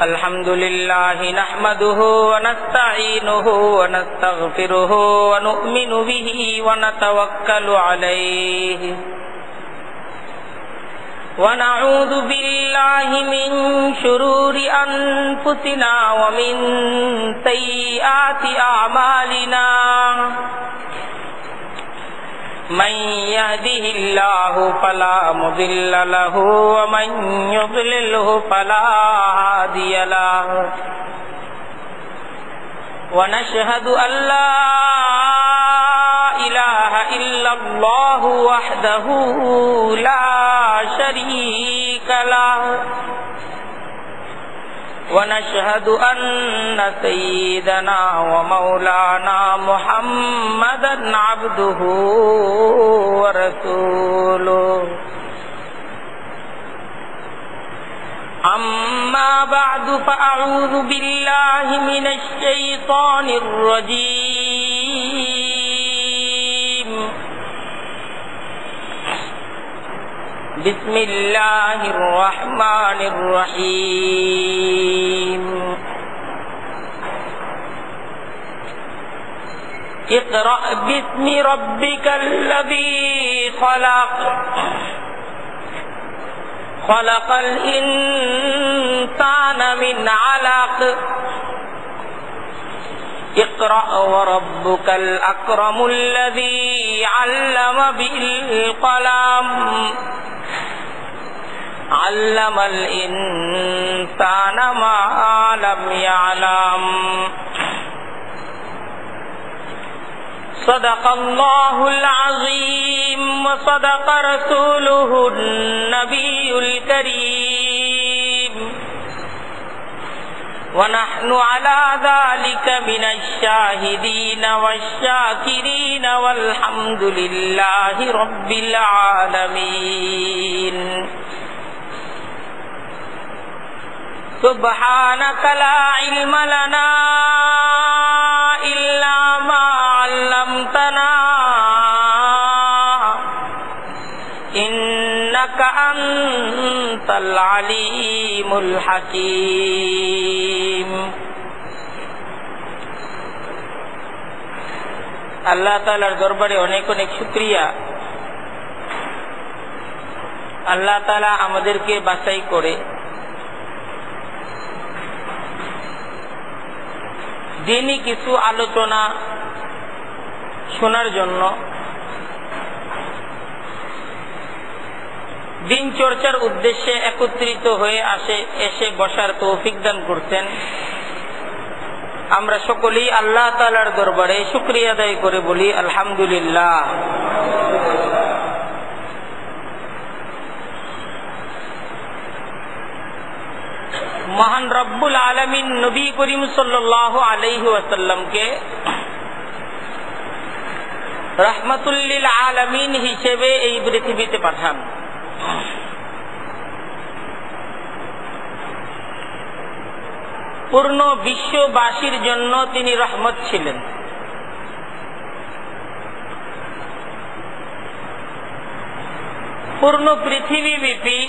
अल्हम्दुलिल्लाह नहमदुहु व नस्तईनुहु व नस्तगफिरुहु व नु'मिनु बिही व नतवक्कलु अलैहि व नऊज़ु बिल्लाहि मिन शुरूरि अनफुसिना व मिन सय्यिआति अअमालिना मन यहदिहिल्लाहु फला मुदिल्ल लहु व मन युद्लिलहु फला हादिय लहु व नशहदु अल्ला इलाहा इल्लल्लाहु वहदहु ला शरीक लहु ونشهد أن سيدنا ومولانا محمدا عبده ورسوله أما بعد فأعوذ بالله من الشيطان الرجيم بسم الله الرحمن الرحيم اقرأ باسم ربك الذي خلق خلق الإنسان من علق اقرأ وربك الأكرم الذي علم بالقلم علم الإنسان ما لم يعلم صدق الله العظيم وصدق رسوله النبي الكريم ونحن على ذلك من الشاهدين والشاكرين والحمد لله رب العالمين سبحانك لا علم لنا إلا ما علمتنا إنك أنت العليم الحكيم আল্লাহ তাআলার দরবারে অনেক অনেক শুকরিয়া। আল্লাহ তাআলা আমাদেরকে বাছাই করে দিনই কিছু আলোচনা শোনার জন্য, দিন চর্চার উদ্দেশ্যে একত্রিত হয়ে এসে বসার তৌফিক দান করতেন। আমরা সকলেই আল্লাহ তাআলার দরবারে শুকরিয়া আদায় করে বলি আলহামদুলিল্লাহ। মহান রব্বুল আলামিন নবী করিম সাল্লাল্লাহু আলাইহি ওয়াসাল্লামকে রাহমাতুল লিল আলামিন হিসেবে এই পৃথিবীতে পাঠান। পূর্ণ বিশ্ববাসীর জন্য তিনি রহমত ছিলেন। পূর্ণ পৃথিবীব্যাপী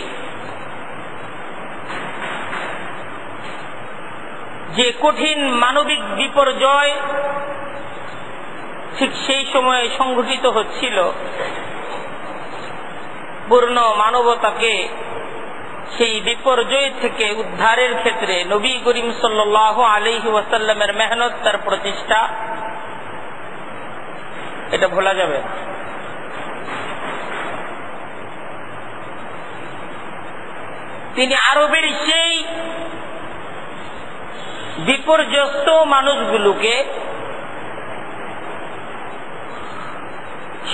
যে কঠিন মানবিক বিপর্যয় ঠিক সেই সময়ে সংঘটিত হচ্ছিল, পূর্ণ মানবতাকে সেই বিপর্যয় থেকে উদ্ধারের ক্ষেত্রে নবী করিম সাল্লাল্লাহু আলাইহি ওয়াসাল্লামের মেহনত, তার প্রচেষ্টা, এটা ভোলা যাবে না। তিনি আরবের সেই বিপর্যস্ত মানুষগুলোকে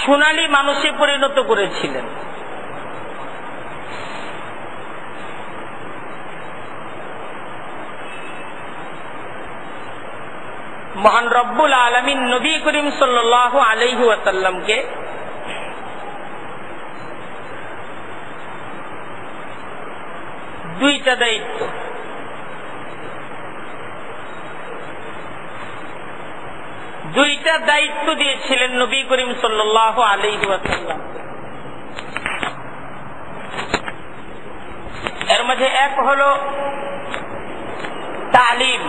সোনালী মানুষে পরিণত করেছিলেন। মহান রব্বুল আলামিন নবী করিম সাল্লাল্লাহু আলাইহি ওয়াসাল্লামকে দুইটা দায়িত্ব, দুইটা দায়িত্ব দিয়েছিলেন নবী করিম সাল্লাল্লাহু আলাইহি ওয়াসাল্লাম। মাঝে এক হলো তালিম,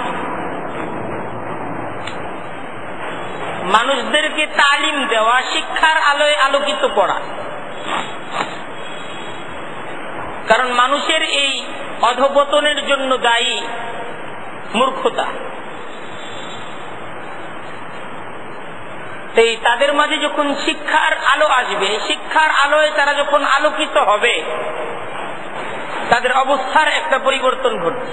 মানুষদেরকে তালিম দেওয়া, শিক্ষার আলোয় আলোকিত করা। কারণ মানুষের এই অধঃপতনের জন্য দায়ী মূর্খতা। তাদের মাঝে যখন শিক্ষার আলো আসবে, শিক্ষার আলোয় তারা যখন আলোকিত হবে, তাদের অবস্থার একটা পরিবর্তন ঘটবে।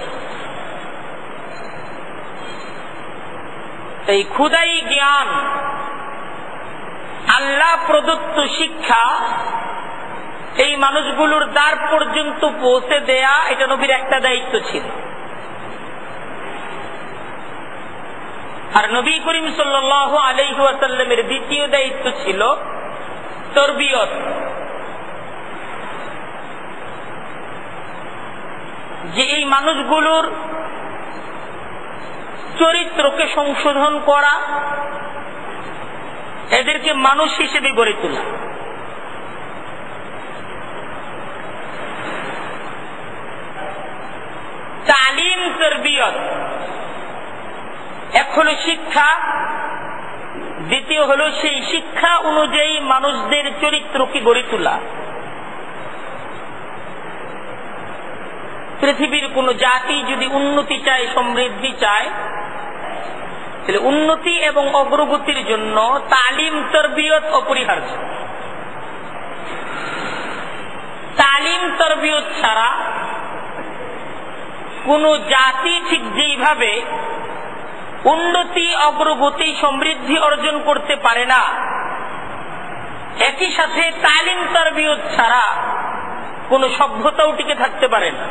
এই খুদাই জ্ঞান, আল্লাহ প্রদত্ত শিক্ষা এই মানুষগুলোর দ্বার পর্যন্ত পৌঁছে দেয়া, এটা নবীর একটা দায়িত্ব ছিল। আর নবী করিম সাল্লাল্লাহু আলাইহি ওয়াসাল্লামের দ্বিতীয় দায়িত্ব ছিল তরবিয়ত, যে এই মানুষগুলোর চরিত্রকে সংশোধন করা, এদেরকে মানুষ হিসেবে গড়ে তোলা। তালিম, তরবিয়ত, এক হলো শিক্ষা, দ্বিতীয় হলো সেই শিক্ষা অনুযায়ী মানুষদের চরিত্রকে গড়ে তোলা। পৃথিবীর কোন জাতি যদি উন্নতি চায়, সমৃদ্ধি চায়, তাহলে উন্নতি এবং অগ্রগতির জন্য তালিম, তরবিয়ত অপরিহার্য। তালিম, তরবিয়ত ছাড়া কোন জাতি ঠিক যেইভাবে উন্নতি, অগ্রগতি, সমৃদ্ধি অর্জন করতে পারে না, একই সাথে তালিম, তরবিয়ত ছাড়া কোন সভ্যতাও টিকে থাকতে পারে না।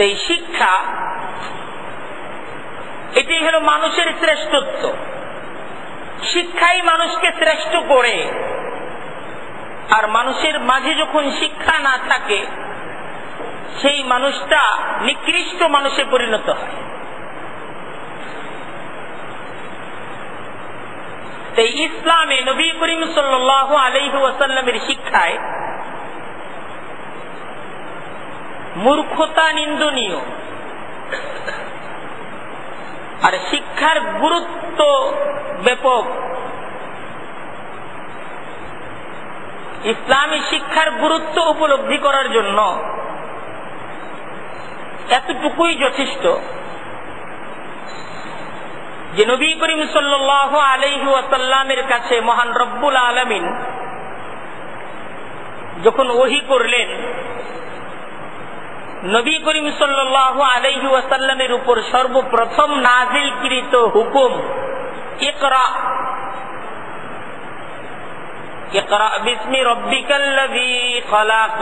এই শিক্ষা, এটাই হলো মানুষের শ্রেষ্ঠত্ব। শিক্ষাই মানুষকে শ্রেষ্ঠ করে। আর মানুষের মাঝে যখন শিক্ষা না থাকে, সেই মানুষটা নিকৃষ্ট মানুষে পরিণত হয়। এই ইসলামে নবী করিম সাল্লাল্লাহু আলাইহি ওয়াসাল্লামের শিক্ষায় মূর্খতা নিন্দনীয়, আর শিক্ষার গুরুত্ব ব্যাপক। ইসলামী শিক্ষার গুরুত্ব উপলব্ধি করার জন্য এতটুকুই যথেষ্ট যে নবী করিম সাল্লাল্লাহু আলাইহি ওয়াসাল্লামের কাছে মহান রব্বুল আলামিন যখন ওহী করলেন, নবী করিম সাল্লাল্লাহু আলাইহি ওয়াসাল্লামের উপর সর্বপ্রথম নাযিলকৃত হুকুম ইকরা, ইকরা বিসমি রাব্বিকাল্লাযী খলাক,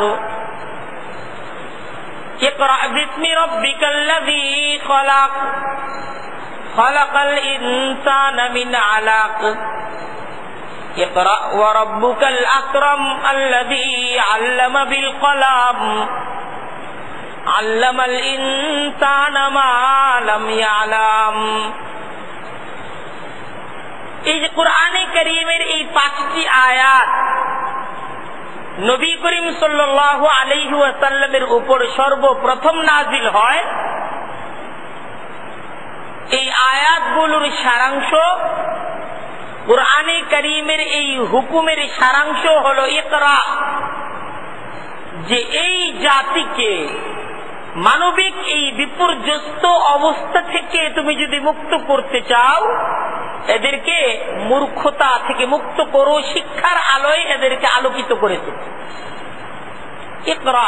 ইকরা বিসমি রাব্বিকাল্লাযী খলাক, খলাকাল ইনসানা মিন আলাক, ইকরা ওয়া রাব্বুকাল আকরাম আল্লাযী আল্লামা বিল কলাম, আল্লামাল ইনসানা মা লাম ইয়ালাম। এই যে কোরআনে কারীমের এই 5টি আয়াত নবী করিম সাল্লাল্লাহু আলাইহি ওয়াসাল্লামের উপর সর্বপ্রথম নাজিল হয়, এই আয়াতগুলোর সারাংশ, কোরআনে কারীমের এই হুকুমের সারাংশ হলো ইকরা, যে এই জাতিকে মানবিক এই বিপর্যস্ত অবস্থা থেকে তুমি যদি মুক্ত করতে চাও, এদেরকে মূর্খতা থেকে মুক্ত করো, শিক্ষার আলোয় এদেরকে আলোকিত করে দাও। ইকরা,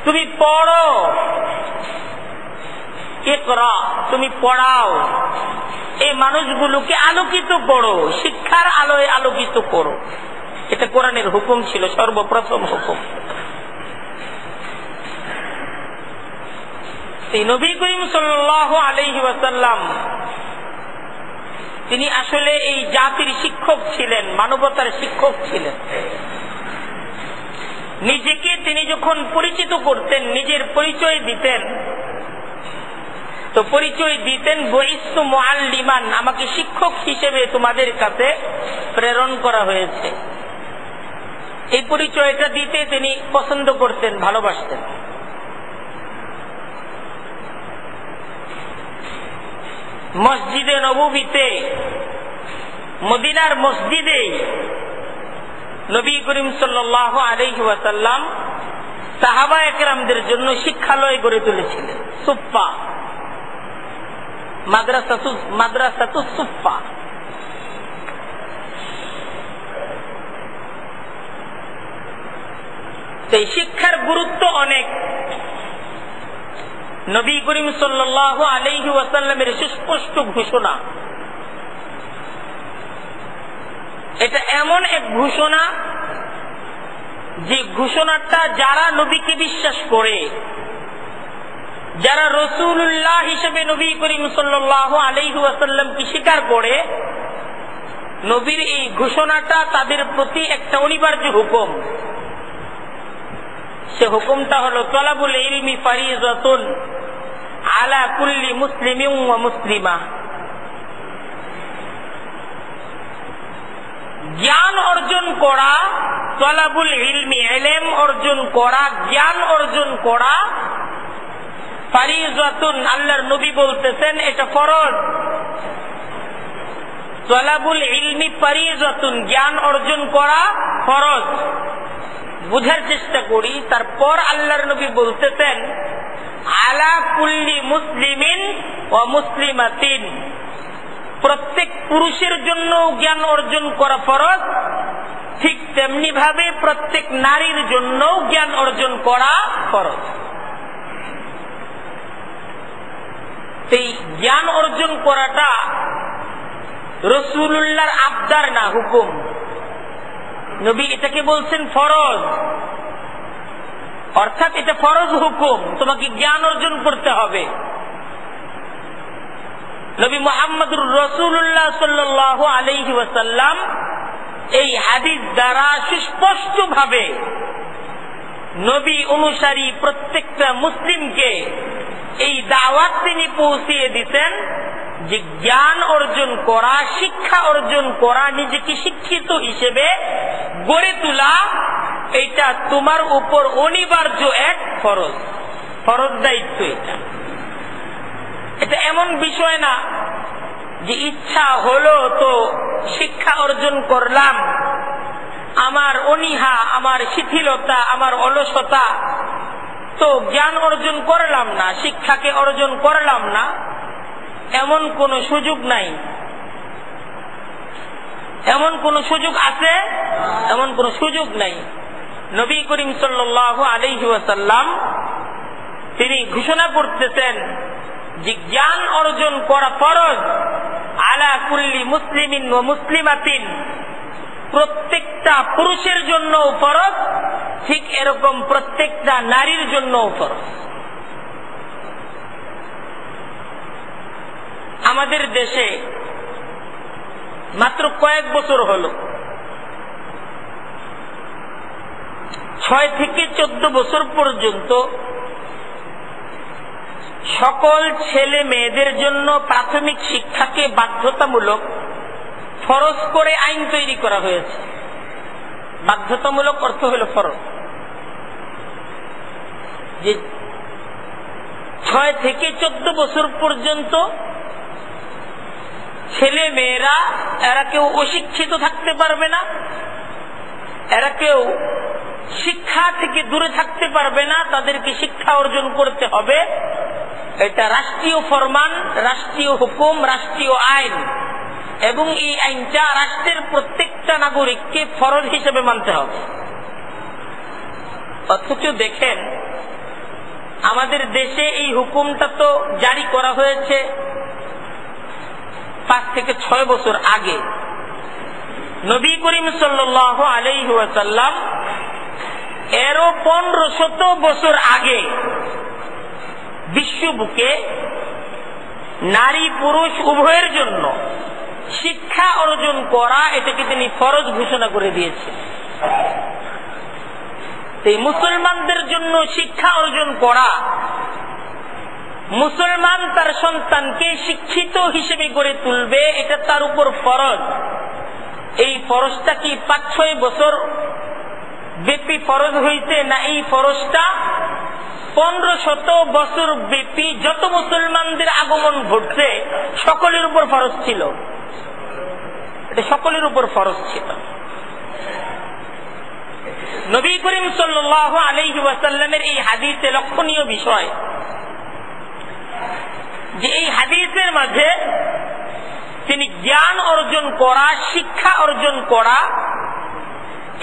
তুমি পড়ো, ইকরা, তুমি পড়াও, এই মানুষগুলোকে আলোকিত করো, শিক্ষার আলোয় আলোকিত করো। এটা কোরআনের হুকুম ছিল, সর্বপ্রথম হুকুম। নবী করিম সাল্লাল্লাহু আলাইহি ওয়াসাল্লাম তিনি আসলে এই জাতির শিক্ষক ছিলেন, মানবতার শিক্ষক ছিলেন। নিজেকে তিনি যখন পরিচিত করতেন, নিজের পরিচয় দিতেন, তো পরিচয় দিতেন বুইসতু মুআল্লিমান, আমাকে শিক্ষক হিসেবে তোমাদের কাছে প্রেরণ করা হয়েছে। এই পরিচয়টা দিতে তিনি পছন্দ করতেন, ভালোবাসতেন। মসজিদে নববীতে, মদিনার মসজিদে নবী করিম সাল্লাল্লাহু আলাইহি ওয়াসাল্লাম সাহাবা একরামদের জন্য শিক্ষালয় গড়ে তুলেছিলেন। সুফফা, মাদ্রাসাতু সুফফা। এই শিক্ষার গুরুত্ব অনেক। নবী করিম সাল্লাল্লাহু আলাইহি ওয়াসাল্লামের সুস্পষ্ট ঘোষণা, এটা এমন এক ঘোষণা যে ঘোষণাটা যারা নবীকে বিশ্বাস করে, যারা রাসূলুল্লাহ হিসেবে নবী করিম সাল্লাল্লাহু আলাইহি ওয়াসাল্লামকে স্বীকার করে, নবীর এই ঘোষণাটা তাদের প্রতি একটা অনিবার্য হুকুম। সে হুকুমটা হলো তলাবুল ইলমি ফারিজাতুন আলা কুল্লি মুসলিমিন ওয়া মুসলিমা। জ্ঞান অর্জন করা, তলাবুল ইলমি, ইলম অর্জন করা, জ্ঞান অর্জন করা ফারিজাতুন, আল্লাহর নবী বলতেছেন এটা ফরজ। তলাবুল ইলমি ফারিজাতুন, জ্ঞান অর্জন করা ফরজ। বুঝার চেষ্টা করি, তারপর আল্লাহর নবী বলতেছেন আলা কুল্লি মুসলিমিন ওয়া মুসলিমাতিন, প্রত্যেক পুরুষের জন্য জ্ঞান অর্জন করা ফরজ, ঠিক তেমনি ভাবে প্রত্যেক নারীর জন্য জ্ঞান অর্জন করা ফরজ। এই জ্ঞান অর্জন করাটা রাসূলুল্লাহর আবদার না, হুকুম। নবী এটাকে বলছেন ফরজ, অর্থাৎ এটা ফরজ হুকুম, তোমাকে জ্ঞান অর্জন করতে হবে। নবী মুহাম্মদুর রাসূলুল্লাহ সাল্লাল্লাহু আলাইহি ওয়াসাল্লাম এই হাদিস দ্বারা সুস্পষ্ট ভাবে নবী অনুসারী প্রত্যেকটা মুসলিমকে এই দাওয়াত তিনি পৌঁছিয়ে দিতেন যে জ্ঞান অর্জন করা, শিক্ষা অর্জন করা, নিজেকে শিক্ষিত হিসেবে গড়ে তোলা, এটা তোমার উপর অনিবার্য এক ফরজ, ফরজ দায়িত্ব। এটা এমন বিষয় না যে ইচ্ছা হলো তো শিক্ষা অর্জন করলাম, আমার অনীহা, আমার শিথিলতা, আমার অলসতা, তো জ্ঞান অর্জন করলাম না, শিক্ষাকে অর্জন করলাম না, এমন কোন সুযোগ নাই। এমন কোন সুযোগ আছে? এমন কোন সুযোগ নাই। নবী করিম সাল্লাল্লাহু আলাইহি ওয়াসাল্লাম তিনি ঘোষণা করতেছেন যে জ্ঞান অর্জন করা ফরজ আলা কুল্লি মুসলিমিন ওয়া মুসলিমাতিন, প্রত্যেকটা পুরুষের জন্য ফরজ, ঠিক এরকম প্রত্যেকটা নারীর জন্য ফরজ। আমাদের দেশে মাত্র কয়েক বছর হলো, 6 থেকে 14 বছর পর্যন্ত সকল ছেলে মেয়েদের জন্য প্রাথমিক শিক্ষাকে বাধ্যতামূলক ফরজ করে আইন তৈরি করা হয়েছে। বাধ্যতামূলক অর্থ হলো ফরজ, যে 6 থেকে 14 বছর পর্যন্ত ছেলে মেয়েরা, এরা কেউ অশিক্ষিত থাকতে পারবে না, এরা কেউ শিক্ষা থেকে দূরে থাকতে পারবে না, তাদেরকে শিক্ষা অর্জন করতে হবে। এটা রাষ্ট্রীয় ফরমান, রাষ্ট্রীয় হুকুম, রাষ্ট্রীয় আইন, এবং এই আইনটা রাষ্ট্রের প্রত্যেকটা নাগরিককে ফরজ হিসেবে মানতে হবে। অথচ দেখেন আমাদের দেশে এই হুকুমটা তো জারি করা হয়েছে 5 থেকে 6 বছর আগে। নবী করিম সাল্লাল্লাহু আলাইহি ওয়াসাল্লাম এরও 1500 বছর আগে বিশ্ব বুকে নারী পুরুষ উভয়ের জন্য শিক্ষা অর্জন করা, এটাকে তিনি ফরজ ঘোষণা করে দিয়েছেন। এই মুসলমানদের জন্য শিক্ষা অর্জন করা, মুসলমান তার সন্তানকে শিক্ষিত হিসেবে গড়ে তুলবে, এটা তার উপর ফরজ। এই ফরজটা কি 5-6 বছর ব্যাপী ফরজ হয়েছে, না এই ফরজটা 1500 বছর ব্যাপী যত মুসলমানদের আগমন ঘটছে সকলের উপর ফরজ ছিল? এটা সকলের উপর ফরজ ছিল। নবী করিম সাল্লাল্লাহু আলাইহি ওয়াসাল্লামের এই হাদিসে লক্ষণীয় বিষয় যে এই হাদিসের মাঝে তিনি জ্ঞান অর্জন করা, শিক্ষা অর্জন করা,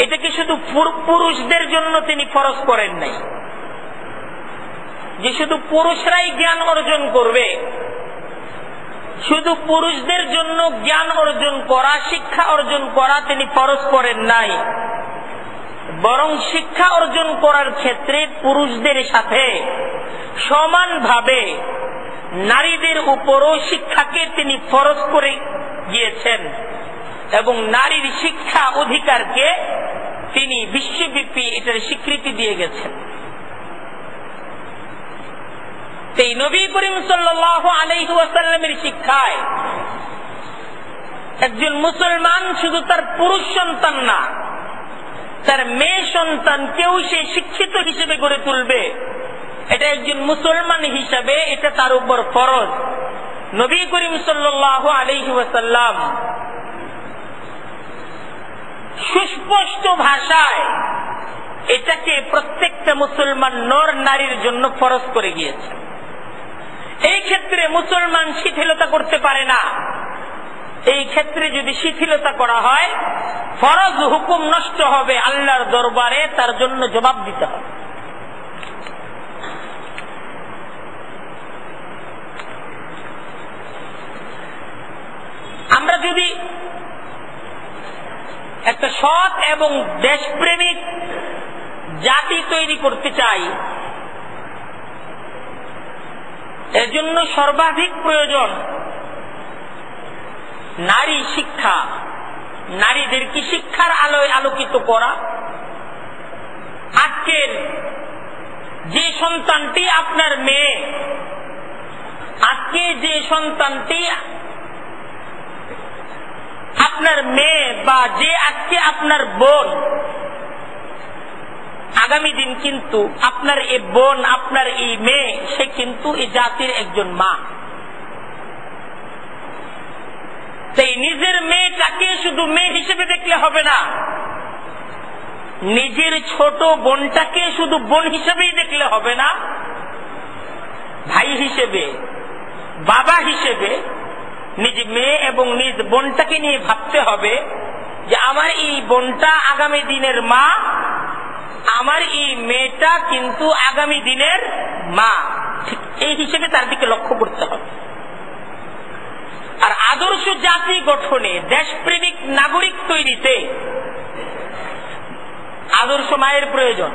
এটাকে শুধু পুরুষদের জন্য তিনি ফরজ করেন নাই যে শুধু পুরুষরাই জ্ঞান অর্জন করবে, শুধু পুরুষদের জন্য জ্ঞান অর্জন করা, শিক্ষা অর্জন করা তিনি ফরজ করেন নাই, বরং শিক্ষা অর্জন করার ক্ষেত্রে পুরুষদের সাথে সমানভাবে নারীদের উপরও শিক্ষাকে তিনি ফরজ করে গিয়েছেন এবং নারীর শিক্ষা অধিকারকে তিনি বিশ্বব্যাপী এটার স্বীকৃতি দিয়ে গেছেন। এই নবী করিম সাল্লাল্লাহু আলাইহি ওয়াসাল্লামের শিক্ষায় একজন মুসলমান শুধু তার পুরুষ সন্তান না, তার মেয়ে সন্তানকেও সে শিক্ষিত হিসেবে গড়ে তুলবে। এটা একজন মুসলমান হিসাবে এটা তার উপর ফরজ। নবী করিম সাল্লাল্লাহু আলাইহি ওয়াসাল্লাম সুস্পষ্ট ভাষায় এটাকে প্রত্যেকটা মুসলমান নর নারীর জন্য ফরজ করে গিয়েছে। এই ক্ষেত্রে মুসলমান শিথিলতা করতে পারে না। এই ক্ষেত্রে যদি শিথিলতা করা হয় ফরজ হুকুম নষ্ট হবে, আল্লাহর দরবারে তার জন্য জবাব দিতে হবে। আমরা যদি একটা সৎ এবং দেশপ্রেমিক জাতি তৈরি করতে চাই, এর জন্য সর্বাধিক প্রয়োজন নারী শিক্ষা, নারীদেরকে শিক্ষার আলোয় আলোকিত করা। আজকের যে সন্তানটি আপনার মেয়ে, আজকে যে সন্তানটি আপনার মেয়ে বা যে আজকে আপনার বোন, আগামী দিন কিন্তু আপনার এই বোন, আপনার এই মেয়ে, সে কিন্তু এই জাতির একজন মা। তাই নিজের মেয়েটাকে শুধু মেয়ে হিসেবে দেখলে হবে না, নিজের ছোট বোনটাকে শুধু বোন হিসেবেই দেখলে হবে না, ভাই হিসেবে, বাবা হিসেবে নিজ মেয়ে এবং নিজ বোনটাকে নিয়ে ভাবতে হবে যে আমার এই বোনটা আগামী দিনের মা, আমার এই মেয়েটা কিন্তু আগামী দিনের মা। ঠিক এই হিসেবে তার দিকে লক্ষ্য করতে হবে। আর আদর্শ জাতি গঠনে, দেশপ্রেমিক নাগরিক তৈরিতে আদর্শ মায়ের প্রয়োজন।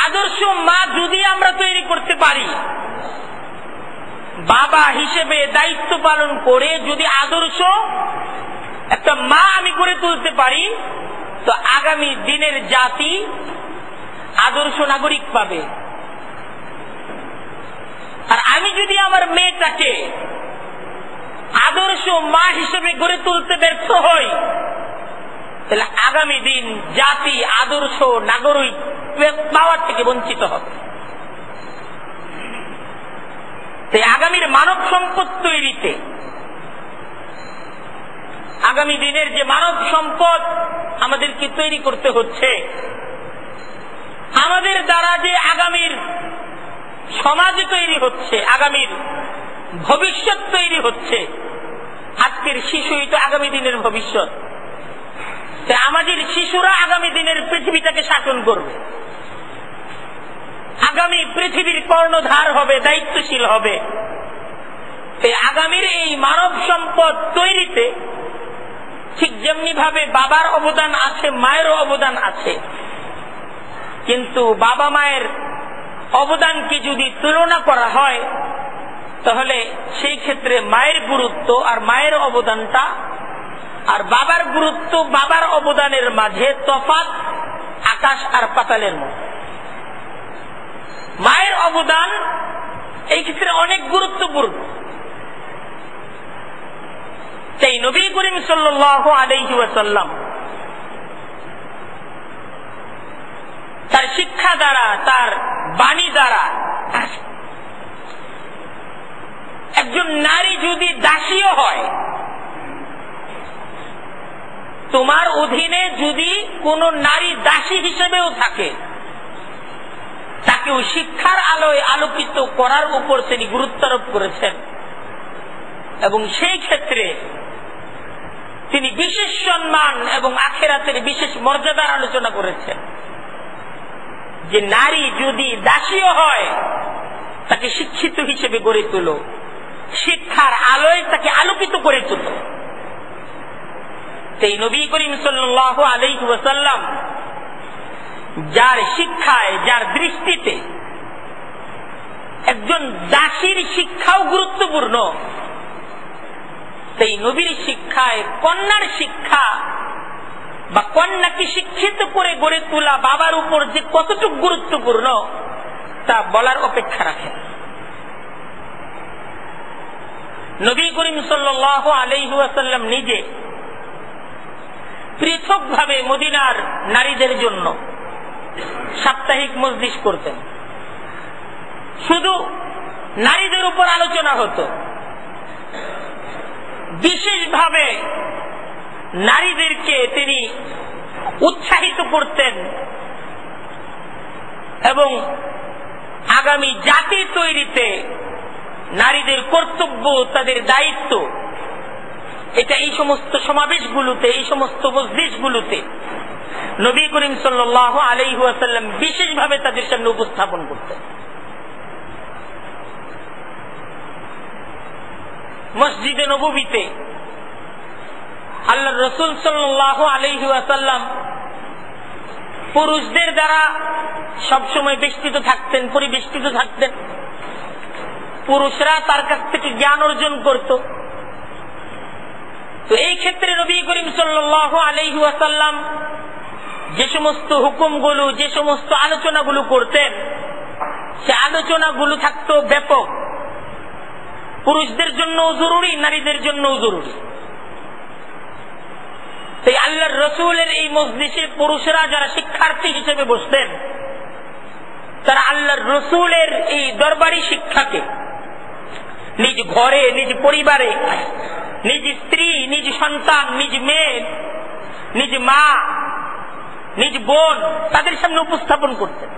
আদর্শ মা যদি আমরা তৈরি করতে পারি, বাবা হিসেবে দায়িত্ব পালন করে যদি আদর্শ একটা মা আমি গড়ে তুলতে পারি, তো আগামী দিনের জাতি আদর্শ নাগরিক পাবে। আর আমি যদি আমার মেয়েটাকে আদর্শ মা হিসেবে গড়ে তুলতে ব্যর্থ হই, তাহলে আগামী দিন জাতি আদর্শ নাগরিক পাওয়ার থেকে বঞ্চিত হবে। তাই আগামীর মানব সম্পদ তৈরিতে, আগামী দিনের যে মানব সম্পদ আমাদেরকে তৈরি করতে হচ্ছে, আমাদের দ্বারা যে আগামীর সমাজ তৈরি হচ্ছে, আগামীর ভবিষ্যৎ তৈরি হচ্ছে, আজকের শিশুই তো আগামী দিনের ভবিষ্যৎ। তাই আমাদের শিশুরা আগামী দিনের পৃথিবীটাকে শাসন করবে, আগামী পৃথিবীর কর্ণধার হবে, দায়িত্বশীল হবে। তাই আগামীর এই মানব সম্পদ তৈরিতে ঠিক যেমনি ভাবে বাবার অবদান আছে, মায়েরও অবদান আছে, কিন্তু বাবা মায়ের অবদানকে যদি তুলনা করা হয় তাহলে সেই ক্ষেত্রে মায়ের গুরুত্ব আর মায়ের অবদানটা আর বাবার গুরুত্ব, বাবার অবদানের মাঝে তফাৎ আকাশ আর পাতালের মতো। মায়ের অবদান এই ক্ষেত্রে অনেক গুরুত্বপূর্ণ, করিম সাল্লাল্লাহু আলাইহি ওয়াসাল্লাম তার শিক্ষা দ্বারা, তার বাণী দ্বারা একজন নারী যদি দাসীও হয়, তোমার অধীনে যদি কোন নারী দাসী হিসেবেও থাকে, তাকেও শিক্ষার আলোয় আলোকিত করার উপর তিনি গুরুত্ব আরোপ করেছেন। এবং সেই ক্ষেত্রে তিনি বিশেষ সম্মান এবং আখিরাতের বিশেষ মর্যাদার আলোচনা করেছেন যে নারী যদি দাসীও হয়, তাকে শিক্ষিত হিসেবে গড়ে তোলো, শিক্ষার আলোয় তাকে আলোকিত করে তোলো। সেই নবী করিম সাল্লাল্লাহু আলাইহি ওয়াসাল্লাম যার শিক্ষায়, যার দৃষ্টিতে একজন দাসীর শিক্ষাও গুরুত্বপূর্ণ, সেই নবীর শিক্ষায় কন্যার শিক্ষা বা কন্যাকে শিক্ষিত করে গড়ে তোলা বাবার উপর যে কতটুকু গুরুত্বপূর্ণ তা বলার অপেক্ষা রাখে। নবী করিম সাল্লাল্লাহু আলাইহি ওয়াসাল্লাম নিজে পৃথকভাবে মদিনার নারীদের জন্য সাপ্তাহিক মজলিস করতেন। শুধু নারীদের উপর আলোচনা হতো, বিশেষভাবে নারীদেরকে তিনি উৎসাহিত করতেন এবং আগামী জাতি তৈরিতে নারীদের কর্তব্য, তাদের দায়িত্ব, এটা এই সমস্ত সমাবেশগুলোতে, এই সমস্ত মজলিসগুলোতে নবী করিম সাল্লাল্লাহু আলাইহি ওয়াসাল্লাম বিশেষভাবে তাদের সামনে উপস্থাপন করতেন। মসজিদে নববীতে আল্লাহর রাসূল সাল্লাল্লাহু আলাইহি ওয়াসাল্লাম পুরুষদের দ্বারা সবসময় বেষ্টিত থাকতেন, পরিবেষ্টিত থাকতেন। পুরুষরা তার কাছ থেকে জ্ঞান অর্জন করত। তো এই ক্ষেত্রে নবী করিম সাল্লাল্লাহু আলাইহি ওয়াসাল্লাম যে সমস্ত হুকুমগুলো, যে সমস্ত আলোচনাগুলো করতেন, সে আলোচনাগুলো থাকতো ব্যাপক, পুরুষদের জন্যও জরুরি, নারীদের জন্যও জরুরি। তাই আল্লাহর রাসূলের এই মজলিসে পুরুষরা যারা শিক্ষার্থী হিসেবে বসতেন, তারা আল্লাহর রাসূলের এই দরবারি শিক্ষাকে নিজ ঘরে, নিজ পরিবারে, নিজ স্ত্রী, নিজ সন্তান, নিজ মেয়ে, নিজ মা, নিজ বোন, তাদের সামনে উপস্থাপন করতেন।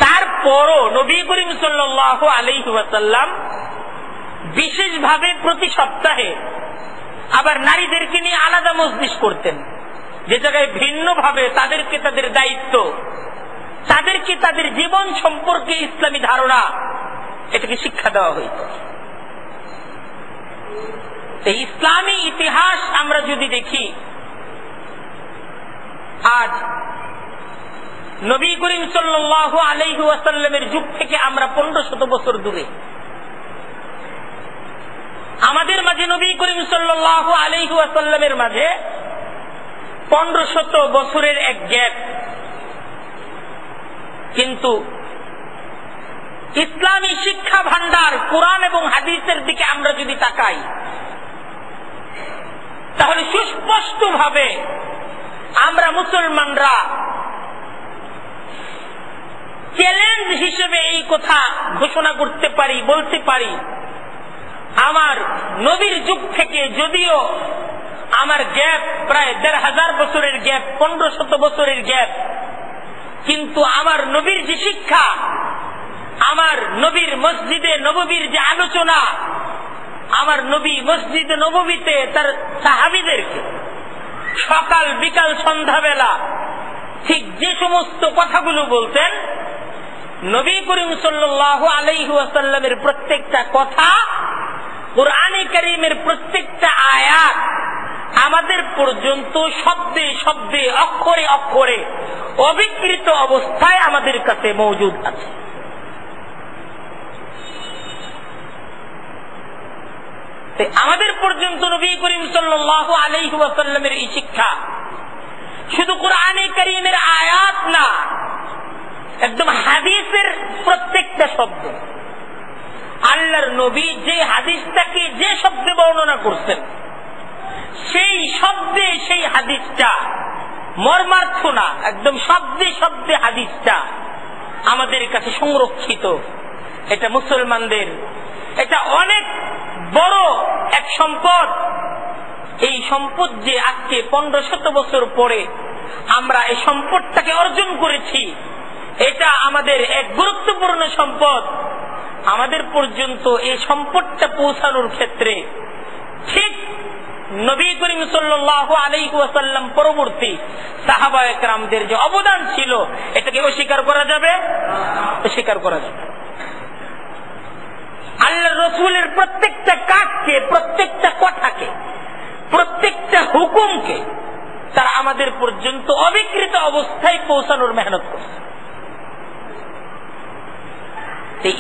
তারপরও নবী করিম সাল্লাল্লাহু আলাইহি ওয়াসাল্লাম বিশেষভাবে প্রতি সপ্তাহে আবার নারীদেরকে নিয়ে আলাদা মজলিস করতেন, যে জায়গায় ভিন্নভাবে তাদেরকে তাদের দায়িত্ব, তাদেরকে তাদের জীবন সম্পর্কে ইসলামী ধারণা, এটাকে শিক্ষা দেওয়া হইত। এই ইসলামী ইতিহাস আমরা যদি দেখি, আজ নবী করিম সাল্লাল্লাহু আলাইহি ওয়াসাল্লামের যুগ থেকে আমরা 1500 বছর দূরে। আমাদের মাঝে নবী করিম সাল্লাল্লাহু আলাইহি ওয়াসাল্লামের মাঝে 1500 বছরের এক গ্যাপ। কিন্তু ইসলামী শিক্ষা ভান্ডার কোরআন এবং হাদিসের দিকে আমরা যদি তাকাই, তাহলে সুস্পষ্টভাবে আমরা মুসলমানরা চ্যালেঞ্জ হিসেবে এই কথা ঘোষণা করতে পারি, বলতে পারি, আমার নবীর যুগ থেকে যদিও আমার গ্যাপ প্রায় 1500 বছরের গ্যাপ, 1500 বছরের গ্যাপ, কিন্তু আমার নবীর যে শিক্ষা, আমার নবীর মসজিদে নববীর যে আলোচনা, আমার নবী মসজিদে নববীতে তার সাহাবীদেরকে সকাল বিকাল সন্ধ্যাবেলা ঠিক যে সমস্ত কথাগুলো বলতেন, নবী করিম সাল্লাল্লাহু আলাইহি ওয়াসাল্লামের প্রত্যেকটা কথা, কুরআনে কারীমের প্রত্যেকটা আয়াত আমাদের পর্যন্ত শব্দে শব্দে, অক্ষরে অক্ষরে, অবিকৃত অবস্থায় আমাদের কাছে মজুদ আছে। আমাদের পর্যন্ত নবী করিম সাল্লাল্লাহু আলাইহি ওয়াসাল্লামের এই শিক্ষা শুধু কুরআনে কারীমের আয়াত না, একদম হাদিসের প্রত্যেকটা শব্দ, আল্লাহ আল্লাহর নবী যে হাদিসটাকে যে শব্দে বর্ণনা করছেন, সেই শব্দে সেই হাদিসটা মর্মার্থ না, একদম শব্দে শব্দে হাদিসটা আমাদের কাছে সংরক্ষিত। এটা মুসলমানদের এটা অনেক বড় এক সম্পদ। এই সম্পদ যে আজকে 1500 বছর পরে আমরা এই সম্পদটাকে অর্জন করেছি, এটা আমাদের এক গুরুত্বপূর্ণ সম্পদ। আমাদের পর্যন্ত এই সম্পদটা পৌঁছানোর ক্ষেত্রে ঠিক নবী করিম সাল্লাল্লাহু আলাইহি ওয়াসাল্লাম পরবর্তী সাহাবায়ে কেরামদের যে অবদান ছিল, এটাকে অস্বীকার করা যাবে? অস্বীকার করা যাবে। আল্লাহর রাসূলের প্রত্যেকটা কাজকে, প্রত্যেকটা কথাকে, প্রত্যেকটা হুকুমকে তারা আমাদের পর্যন্ত অবিকৃত অবস্থায় পৌঁছানোর মেহনত করছে।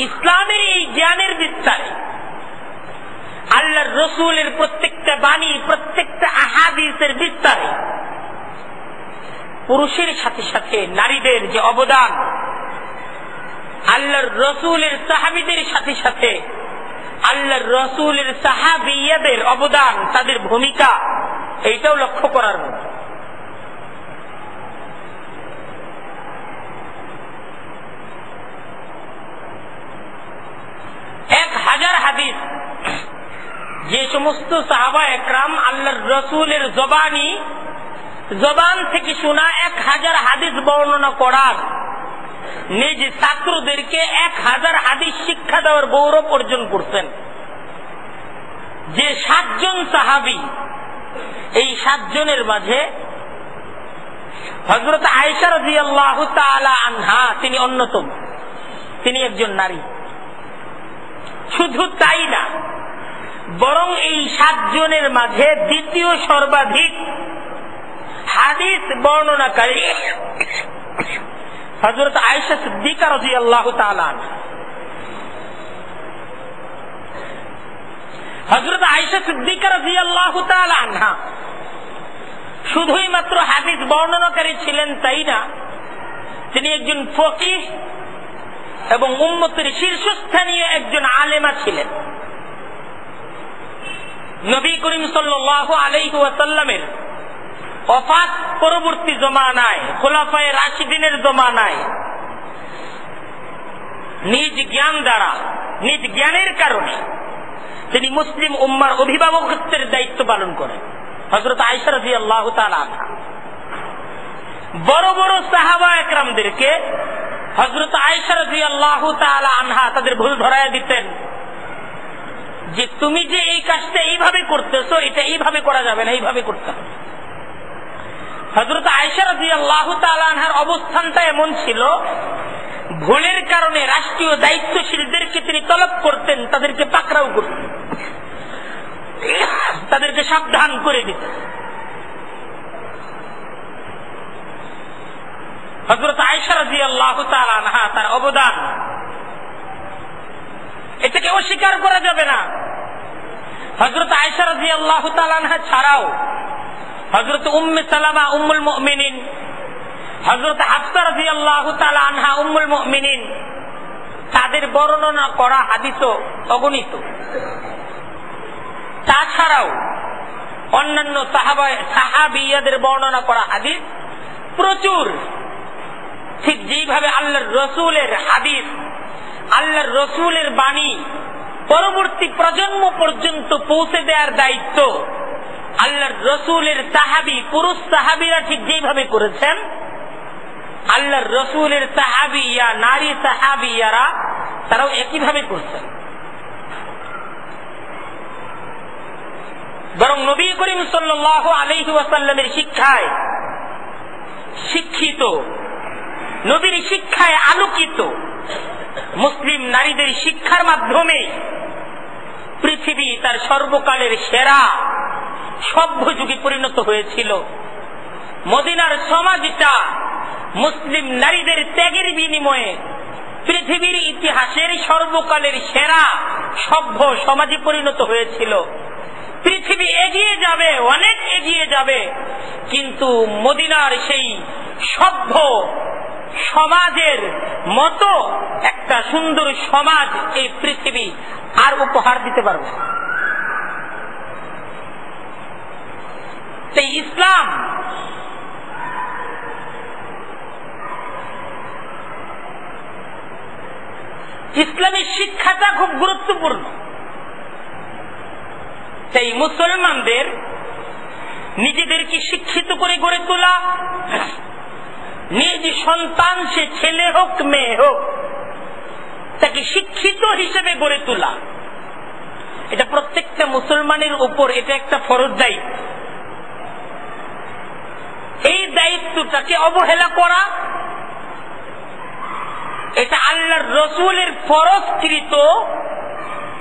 ইসলামের এই জ্ঞানের বিস্তারে আল্লাহর রাসূলের প্রত্যেকটা বাণী, প্রত্যেকটা আহাদিসের বিস্তারে পুরুষের সাথে সাথে নারীদের যে অবদান, আল্লাহর রাসূলের সাহাবীদের সাথে সাথে আল্লাহর রাসূলের সাহাবিয়াদের অবদান, তাদের ভূমিকা, এইটাও লক্ষ্য করার মতো। হাজার হাদিস যে সমস্ত সাহাবা একরাম আল্লাহর রাসূলের জবান থেকে শোনা 1000 হাদিস বর্ণনা করার, নিজ ছাত্রদেরকে 1000 হাদিস শিক্ষা দেওয়ার গৌরব অর্জন করছেন। যে 7 জন সাহাবী, এই 7 জনের মাঝে হযরত আয়েশা রাদিয়াল্লাহু তাআলা আনহা তিনি অন্যতম। তিনি একজন নারী। শুধু তাই না, বরং এই 7 জনের মাঝে দ্বিতীয় সর্বাধিক হাদিস বর্ণনাকারী হযরত আয়েশা সিদ্দিকা রাদিয়াল্লাহু তাআলা আনহা। হযরত আয়েশা সিদ্দিকা রাদিয়াল্লাহু তাআলা আনহা শুধুই মাত্র হাদিস বর্ণনাকারী ছিলেন তাই না, তিনি একজন ফকিহ এবং উম্মতের শীর্ষস্থানীয় একজন আলেমা ছিলেন। নবী করিম সাল্লাল্লাহু আলাইহি ওয়াসাল্লামের ওফাত পরবর্তী জমানায়, খোলাফায়ে রাশিদিনের জমানায় নিজ জ্ঞান দ্বারা, নিজ জ্ঞানের কারণে তিনি মুসলিম উম্মার অভিভাবকত্বের দায়িত্ব পালন করেন। হযরত আয়েশা রাদিয়াল্লাহু তাআলা আনহা বড় বড় সাহাবা একরামদেরকে হযরত আয়েশা রাদিয়াল্লাহু তাআলা আনহা তাদের ভুল ধরায় দিতেন যে তুমি যে এই কাজটা এইভাবে করতেছো, এটা এইভাবে করা যাবে না, এইভাবে করতে হবে। হযরত আয়েশা রাদিয়াল্লাহু তাআলা আনহার অবস্থানটা এমন ছিল, ভুলের কারণে রাষ্ট্রীয় দায়িত্বশীলদেরকে তিনি তলব করতেন, তাদেরকে পাকড়াও করতেন, তাদেরকে সাবধান করে দিতেন। হযরত আয়েশা রাদিয়াল্লাহু তাআলা আনহা তার অবদান, এটাকে অস্বীকার করা যাবে না। হযরত আয়েশা রাদিয়াল্লাহু তাআলা আনহা ছাড়াও হযরত উম্মে সালামা উম্মুল মুমিনিন, হযরত হাফসা রাদিয়াল্লাহু তাআলা আনহা উম্মুল মুমিনিন, তাদের বর্ণনা করা হাদিসও অগণিত। তাছাড়াও অন্যান্য সাহাবিয়াদের বর্ণনা করা হাদিস প্রচুর। ঠিক যেইভাবে আল্লাহর রাসূলের হাদিস, আল্লাহর রাসূলের বাণী পরবর্তী প্রজন্ম পর্যন্ত পৌঁছে দেওয়ার দায়িত্ব আল্লাহর রাসূলের সাহাবী, পুরুষ সাহাবীরা ঠিক যেইভাবে করেছেন, আল্লাহর রাসূলের সাহাবীয়া, নারী সাহাবীয়ারা তারাও একইভাবে করছেন। বরং নবী করিম সাল্লাল্লাহু আলাইহি ওয়াসাল্লামের শিক্ষায় শিক্ষিত, নবীর শিক্ষায় আলোকিত মুসলিম নারীদের শিক্ষার মাধ্যমে পৃথিবী তার সর্বকালের সেরা সভ্য যুগে পরিণত হয়েছিল। মদিনার সমাজটা মুসলিম নারীদের ত্যাগের বিনিময়ে পৃথিবীর ইতিহাসের সর্বকালের সেরা সভ্য সমাজে পরিণত হয়েছিল। পৃথিবী এগিয়ে যাবে, অনেক এগিয়ে যাবে, কিন্তু মদিনার সেই সভ্য সমাজের মতো একটা সুন্দর সমাজ এই পৃথিবী আর উপহার দিতে পারবে। সেই ইসলাম ইসলামী শিক্ষাটা খুব গুরুত্বপূর্ণ। সেই মুসলমানদের নিজেদেরকে শিক্ষিত করে গড়ে তোলা, নিজ সন্তান সে ছেলে হোক মেয়ে হোক তাকে শিক্ষিত হিসেবে গড়ে তোলা, এটা প্রত্যেকটা মুসলমানের উপর এটা একটা ফরজ দায়িত্ব। এই দায়িত্বটাকে অবহেলা করা, এটা আল্লাহর রসুলের ফরজকৃত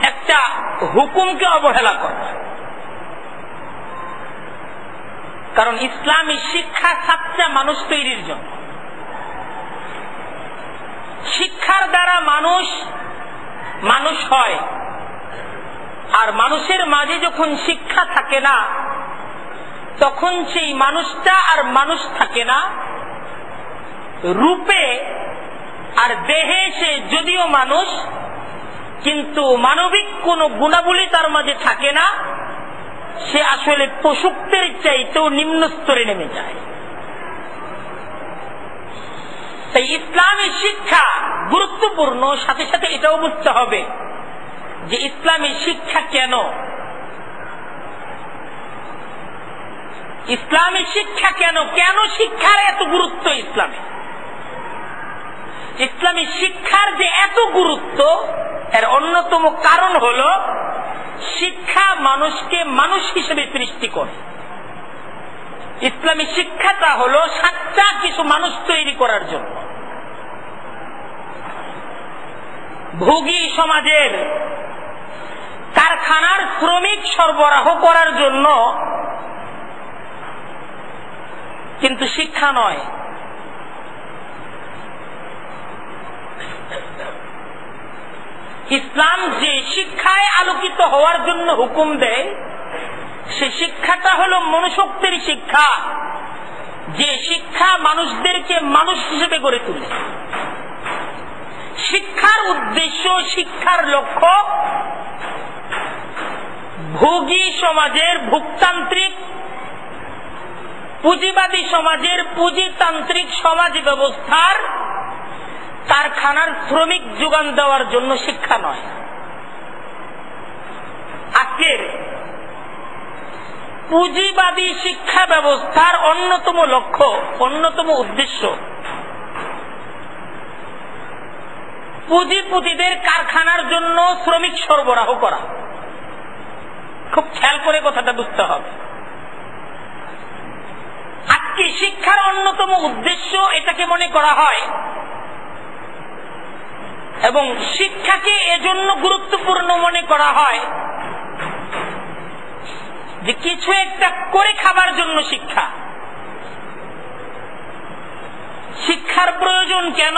একটা হুকুমকে অবহেলা করা। কারণ ইসলামী শিক্ষা সাচ্চা মানুষ তৈরির জন্য। শিক্ষার দ্বারা মানুষ হয়, আর মানুষের মাঝে যখন শিক্ষা থাকে না তখন সেই মানুষটা আর মানুষ থাকে না। রূপে আর দেহে সে যদিও মানুষ, কিন্তু মানবিক কোন গুণাবলী তার মাঝে থাকে না, সে আসলে পশুত্বের চাইতেও নিম্ন স্তরে নেমে যায়। তাই ইসলামী শিক্ষা গুরুত্বপূর্ণ, সাথে সাথে এটাও বুঝতে হবে যে ইসলামী শিক্ষা কেন। ইসলামী শিক্ষা কেন, কেন শিক্ষার এত গুরুত্ব ইসলামে? ইসলামী শিক্ষার যে এত গুরুত্ব এর অন্যতম কারণ হল শিক্ষা মানুষকে মানুষ হিসেবে সৃষ্টি করে। ইসলামী শিক্ষাটা হল সাচ্চা কিছু মানুষ তৈরি করার জন্য। ভোগী সমাজের কারখানার শ্রমিক সরবরাহ করার জন্য কিন্তু শিক্ষা নয়। ইসলাম যে শিক্ষায় আলোকিত হওয়ার জন্য হুকুম দেয় সে শিক্ষাটা হল মনুষ্যত্বের শিক্ষা, যে শিক্ষা মানুষদেরকে মানুষ হিসেবে গড়ে তোলে। শিক্ষার উদ্দেশ্য, শিক্ষার লক্ষ্য ভোগী সমাজের ভোগতান্ত্রিক, পুঁজিবাদী সমাজের পুঁজিতান্ত্রিক সমাজ ব্যবস্থার কারখানার শ্রমিক যোগান দেওয়ার জন্য শিক্ষা নয়। আজকের পুঁজিবাদী শিক্ষা ব্যবস্থার অন্যতম লক্ষ্য, অন্যতম উদ্দেশ্য পুঁজিপতিদের কারখানার জন্য শ্রমিক সরবরাহ করা। খুব খেয়াল করে কথাটা বুঝতে হবে। আজকে শিক্ষার অন্যতম উদ্দেশ্য এটাকে মনে করা হয়, এবং শিক্ষাকে এজন্য গুরুত্বপূর্ণ মনে করা হয় যে কিছু একটা করে খাবার জন্য শিক্ষা। শিক্ষার প্রয়োজন কেন?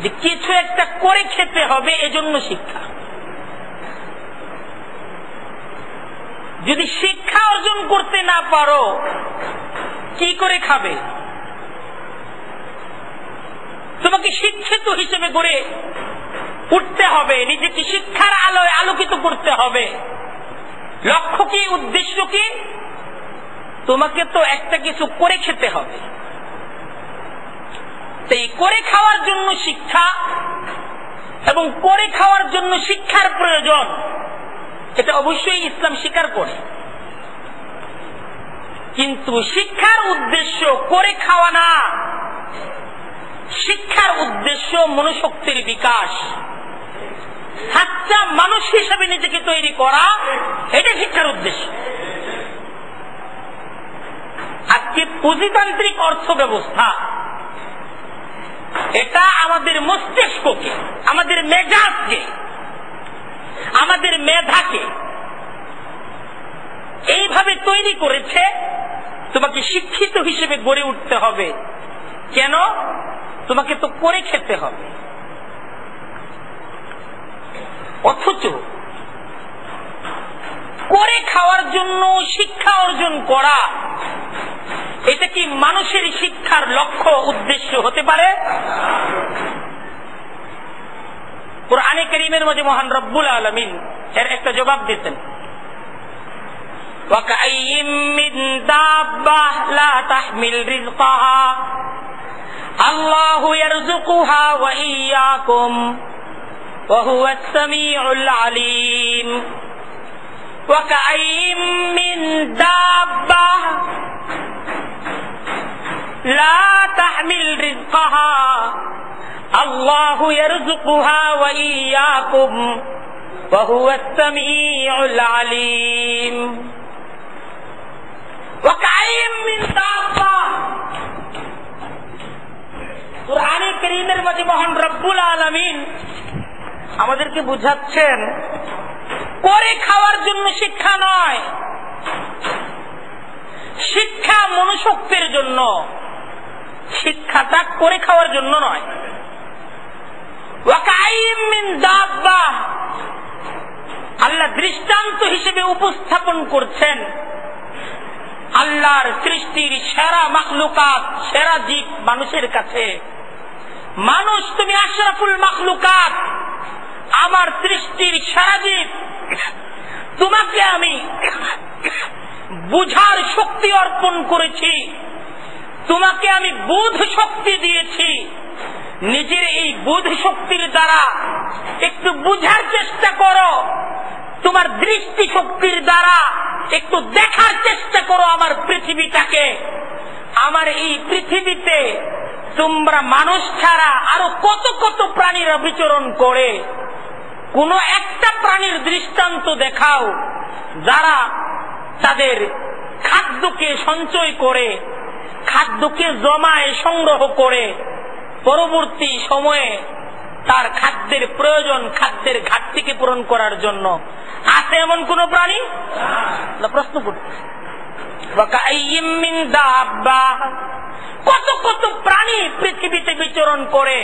যে কিছু একটা করে খেতে হবে, এজন্য শিক্ষা। যদি শিক্ষা অর্জন করতে না পারো কি করে খাবে? তোমাকে শিক্ষিত হিসেবে গড়ে উঠতে হবে, নিজেকে শিক্ষার আলোয় আলোকিত করতে হবে। লক্ষ্য কি, উদ্দেশ্য কি? তোমাকে তো একটা কিছু করে খেতে হবে। এই করে খাওয়ার জন্য শিক্ষা, এবং করে খাওয়ার জন্য শিক্ষার প্রয়োজন, এটা অবশ্যই ইসলাম স্বীকার করে। কিন্তু শিক্ষার উদ্দেশ্য করে খাওয়া না, শিক্ষার উদ্দেশ্য মনুষ্যত্বের বিকাশ, সাচ্চা মানুষ হিসেবে নিজেকে তৈরি করা, এটা শিক্ষার উদ্দেশ্য। আজকে পুঁজিতান্ত্রিক অর্থ ব্যবস্থা এটা আমাদের মস্তিষ্ককে, আমাদের মেজাজকে, আমাদের মেধাকে এইভাবে তৈরি করেছে তোমাকে শিক্ষিত হিসেবে গড়ে উঠতে হবে। কেন? তোমাকে তো করে খেতে হবে। অথচ করে খাওয়ার জন্য শিক্ষা অর্জন করা এটা কি মানুষের শিক্ষার লক্ষ্য উদ্দেশ্য হতে পারে? কুরআনে কারীমের মধ্যে মহান রব্বুল আলামিন এর একটা জবাব দিতেন, ওয়াকাইয়িম মিন দাব্বাহ লা তাহমিল রিজকাহা আল্লাহু ইয়ারযুকুহা ওয়া ইয়্যাকুম ওয়া হুয়াস সামিউল আলীম। ওয়াকাইয়িম মিন দাব্বাহ লা তাহমিল রিজকাহা আল্লাহু ইয়ারযুকুহা ওয়া ইয়্যাকুম ওয়া হুয়াস সামিউল আলীম। ওয়াকাইয়িম মিন দাব্বাহ, কুরআনে কারীমের মধ্যে মহান রব্বুল আলামিন আমাদেরকে বুঝাচ্ছেন করে খাওয়ার জন্য শিক্ষা নয়, শিক্ষা মনুষ্যত্বের জন্য, শিক্ষাটা করে খাওয়ার জন্য নয়। ওয়াকাইয়িম মিন দাব্বাহ, আল্লাহ দৃষ্টান্ত হিসেবে উপস্থাপন করছেন আল্লাহর সৃষ্টির সেরা মাখলুকাত, সেরা জীব মানুষের কাছে। মানুষ, তুমি আশরাফুল মাখলুকাত, আমার সৃষ্টির সেরা জীব। তোমাকে আমি বুঝার শক্তি অর্পণ করেছি, তোমাকে আমি বোধ শক্তি দিয়েছি। নিজের এই বোধ শক্তির দ্বারা একটু বুঝার চেষ্টা করো, তোমার দৃষ্টি শক্তির দ্বারা একটু দেখার চেষ্টা করো আমার পৃথিবীটাকে। আমার এই পৃথিবীতে তোমরা মানুষ ছাড়া আরো কত কত প্রাণীরা বিচরণ করে। কোন একটা প্রাণীর দৃষ্টান্ত দেখাও যারা তাদের খাদ্যকে সঞ্চয় করে, খাদ্যকে জমায় সংগ্রহ করে পরবর্তী সময়ে তার খাদ্যের প্রয়োজন, খাদ্যের ঘাটতিকে পূরণ করার জন্য। আছে এমন কোন প্রাণী? প্রশ্ন করতে, কত কত প্রাণী পৃথিবীতে বিচরণ করে,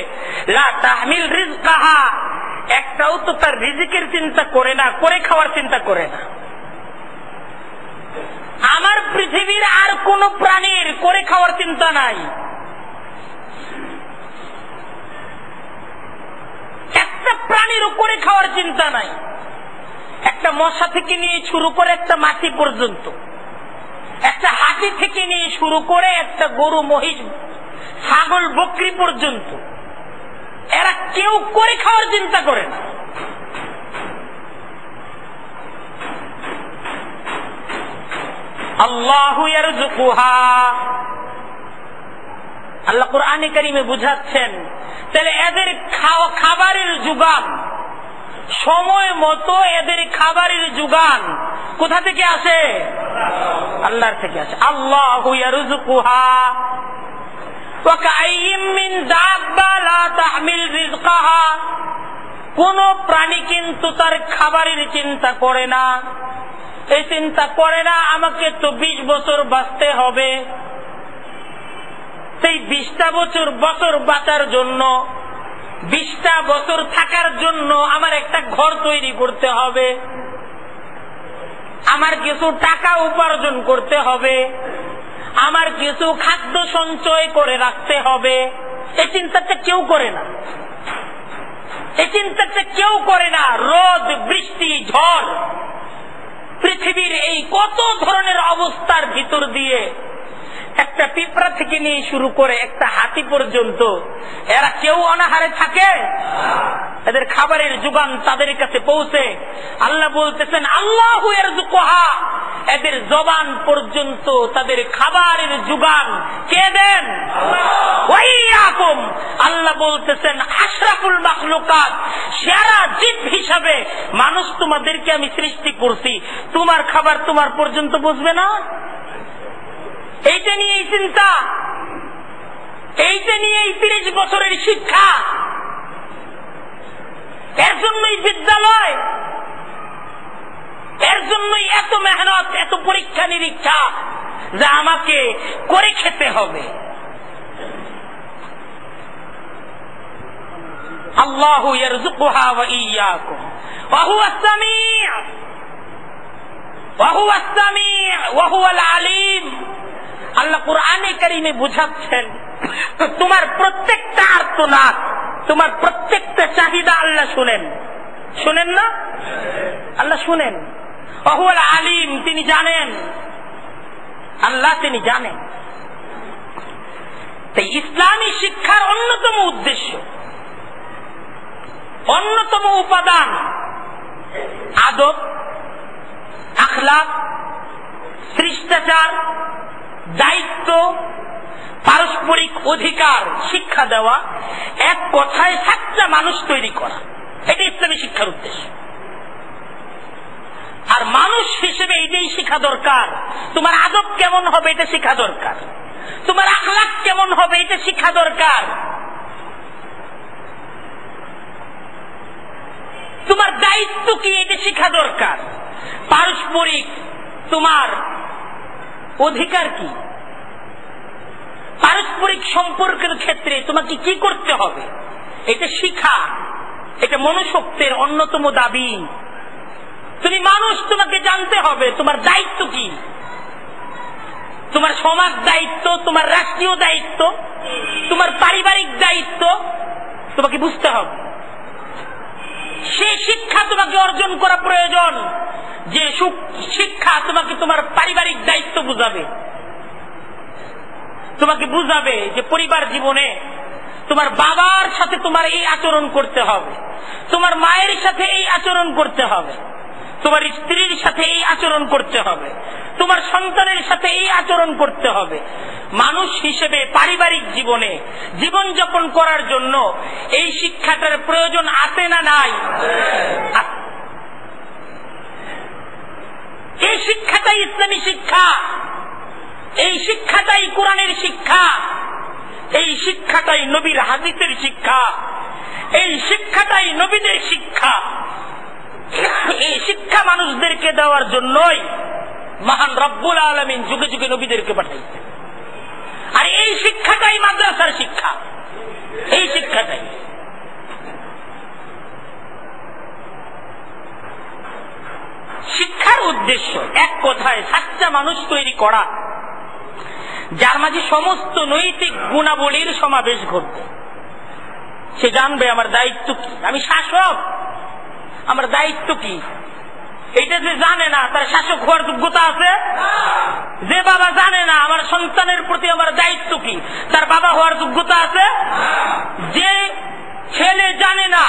লা তাহমিল রিজকাহা, একটাও তো তার রিজিকের চিন্তা করে না, করে খাওয়ার চিন্তা করে না। আমার পৃথিবীর আর কোন প্রাণীর করে খাওয়ার চিন্তা নাই। একটা প্রাণীর করে খাওয়ার চিন্তা নাই। একটা মশা থেকে নিয়ে শুরু করে একটা মাছি পর্যন্ত, একটা হাতি থেকে নিয়ে শুরু করে একটা গরু, মহিষ, ছাগল, বকরি পর্যন্ত, এরা কেউ করে খাওয়ার চিন্তা করে না। আল্লাহু ইয়ারযুকুহা, আল্লাহ কুরআনে কারীমে বুঝাচ্ছেন তাহলে এদের খাবারের যোগান, সময় মতো এদের খাবারের যোগান কোথা থেকে আসে? আল্লাহর থেকে আসে। আল্লাহু ইয়ারযুকুহা ওয়া কাইয়িম মিন দাব্বা লা তাহমিল রিজকাহা, কোন প্রাণী কিন্তু তার খাবারের চিন্তা করে না। এই চিন্তা করে না আমাকে তো 20 বছর বাঁচতে হবে, সেই 20টা বছর বাঁচার জন্য, 20টা বছর থাকার জন্য আমার একটা ঘর তৈরি করতে হবে, আমার কিছু টাকা উপার্জন করতে হবে, আমার কিছু খাদ্য সঞ্চয় করে রাখতে হবে। এই চিন্তাটা কেউ করে না, এই চিন্তাটা কেউ করে না। রোদ, বৃষ্টি, ঝড়, পৃথিবীর এই কত ধরনের অবস্থার ভিতর দিয়ে একটা পিঁপড়া থেকে নিয়ে শুরু করে একটা হাতি পর্যন্ত এরা কেউ অনাহারে থাকে? এদের খাবারের যোগান তাদের কাছে পৌঁছে। আল্লাহ বলতেছেন আল্লাহু ইয়ারযুকুহা, এদের জবান পর্যন্ত তাদের খাবারের যোগান কে দেন? ওয়া ইয়্যাকুম, আল্লাহ বলতেছেন আশরাফুল মাখলুকাত, সেরা জীব হিসাবে মানুষ তোমাদেরকে আমি সৃষ্টি করছি, তোমার খাবার তোমার পর্যন্ত বুঝবে না? এইটা নিয়ে এই চিন্তা, এইটা নিয়ে এই 30 বছরের শিক্ষা, এর জন্যই বিদ্যালয়, এর জন্যই এত মেহনত, এত পরীক্ষা নিরীক্ষা, যা আমাকে করে খেতে হবে। আল্লাহু ইয়ারযুকুহা ওয়া ইয়্যাকুম ওয়া হুয়াস সামি' ওয়া হুয়াল আলীম। আল্লাহ কুরআনে কারীমে বুঝাচ্ছেন, তোমার প্রত্যেকটা আর্তনাদ, তোমার প্রত্যেকটা চাহিদা আল্লাহ শুনেন। শুনেন না? আল্লাহ শুনেন। ওহুয়াল আলিম, তিনি জানেন। আল্লাহ তিনি জানেন। তাই ইসলামী শিক্ষার অন্যতম উদ্দেশ্য, অন্যতম উপাদান আদব, আখলাক, শিষ্টাচার, দায়িত্ব, পারস্পরিক অধিকার শিক্ষা দেওয়া, এক কথায় সাচ্চা মানুষ তৈরি করা। এটা ইসলামী শিক্ষার উদ্দেশ্য। আর মানুষ হিসেবে এটাই শিক্ষা দরকার। তোমার আদব কেমন হবে এটা শিক্ষা দরকার, তোমার আখলাক কেমন হবে এটা শিক্ষা দরকার, তোমার দায়িত্ব কি এটা শিক্ষা দরকার, পারস্পরিক তোমার অধিকার কি, পারস্পরিক সম্পর্কের ক্ষেত্রে তোমাকে কি করতে হবে এটা শিখা। এটা মনুষ্যত্বের অন্যতম দাবি। তুমি মানুষ, তোমাকে জানতে হবে তোমার দায়িত্ব কি, তোমার সমাজ দায়িত্ব, তোমার রাষ্ট্রীয় দায়িত্ব, তোমার পারিবারিক দায়িত্ব তোমাকে বুঝতে হবে। সেই শিক্ষা তোমাকে অর্জন করা প্রয়োজন, যে শিক্ষা তোমাকে তোমার পারিবারিক দায়িত্ব বুঝাবে, তোমাকে বুঝাবে যে পরিবার জীবনে তোমার বাবার সাথে তোমার এই আচরণ করতে হবে, তোমার মায়ের সাথে এই আচরণ করতে হবে, তোমার স্ত্রীর সাথে এই আচরণ করতে হবে, তোমার সন্তানের সাথে এই আচরণ করতে হবে। মানুষ হিসেবে পারিবারিক জীবনে জীবনযাপন করার জন্য এই শিক্ষাটার প্রয়োজন আছে না নাই? এই শিক্ষাটাই ইসলামী শিক্ষা, এই শিক্ষাটাই কোরআনের শিক্ষা, এই শিক্ষাটাই নবীর হাদিসের শিক্ষা, এই শিক্ষাটাই নবীদের শিক্ষা। এই শিক্ষা মানুষদেরকে দেওয়ার জন্যই মহান রব্বুল আলামিন যুগে যুগে নবীদেরকে পাঠাইছে। আর এই শিক্ষাটাই মাদ্রাসার শিক্ষা, এই শিক্ষাটাই। শিক্ষার উদ্দেশ্য এক কথায় সাচ্চা মানুষ তৈরি করা, যার মাঝে সমস্ত নৈতিক গুণাবলীর সমাবেশ ঘটবে। সে জানবে আমার দায়িত্ব কি, আমি শাসক, আমার দায়িত্ব কি। এটা যে জানে না তার শাসক হওয়ার যোগ্যতা আছে? যে বাবা জানে না আমার সন্তানের প্রতি আমার দায়িত্ব কি, তার বাবা হওয়ার যোগ্যতা আছে? যে ছেলে জানে না,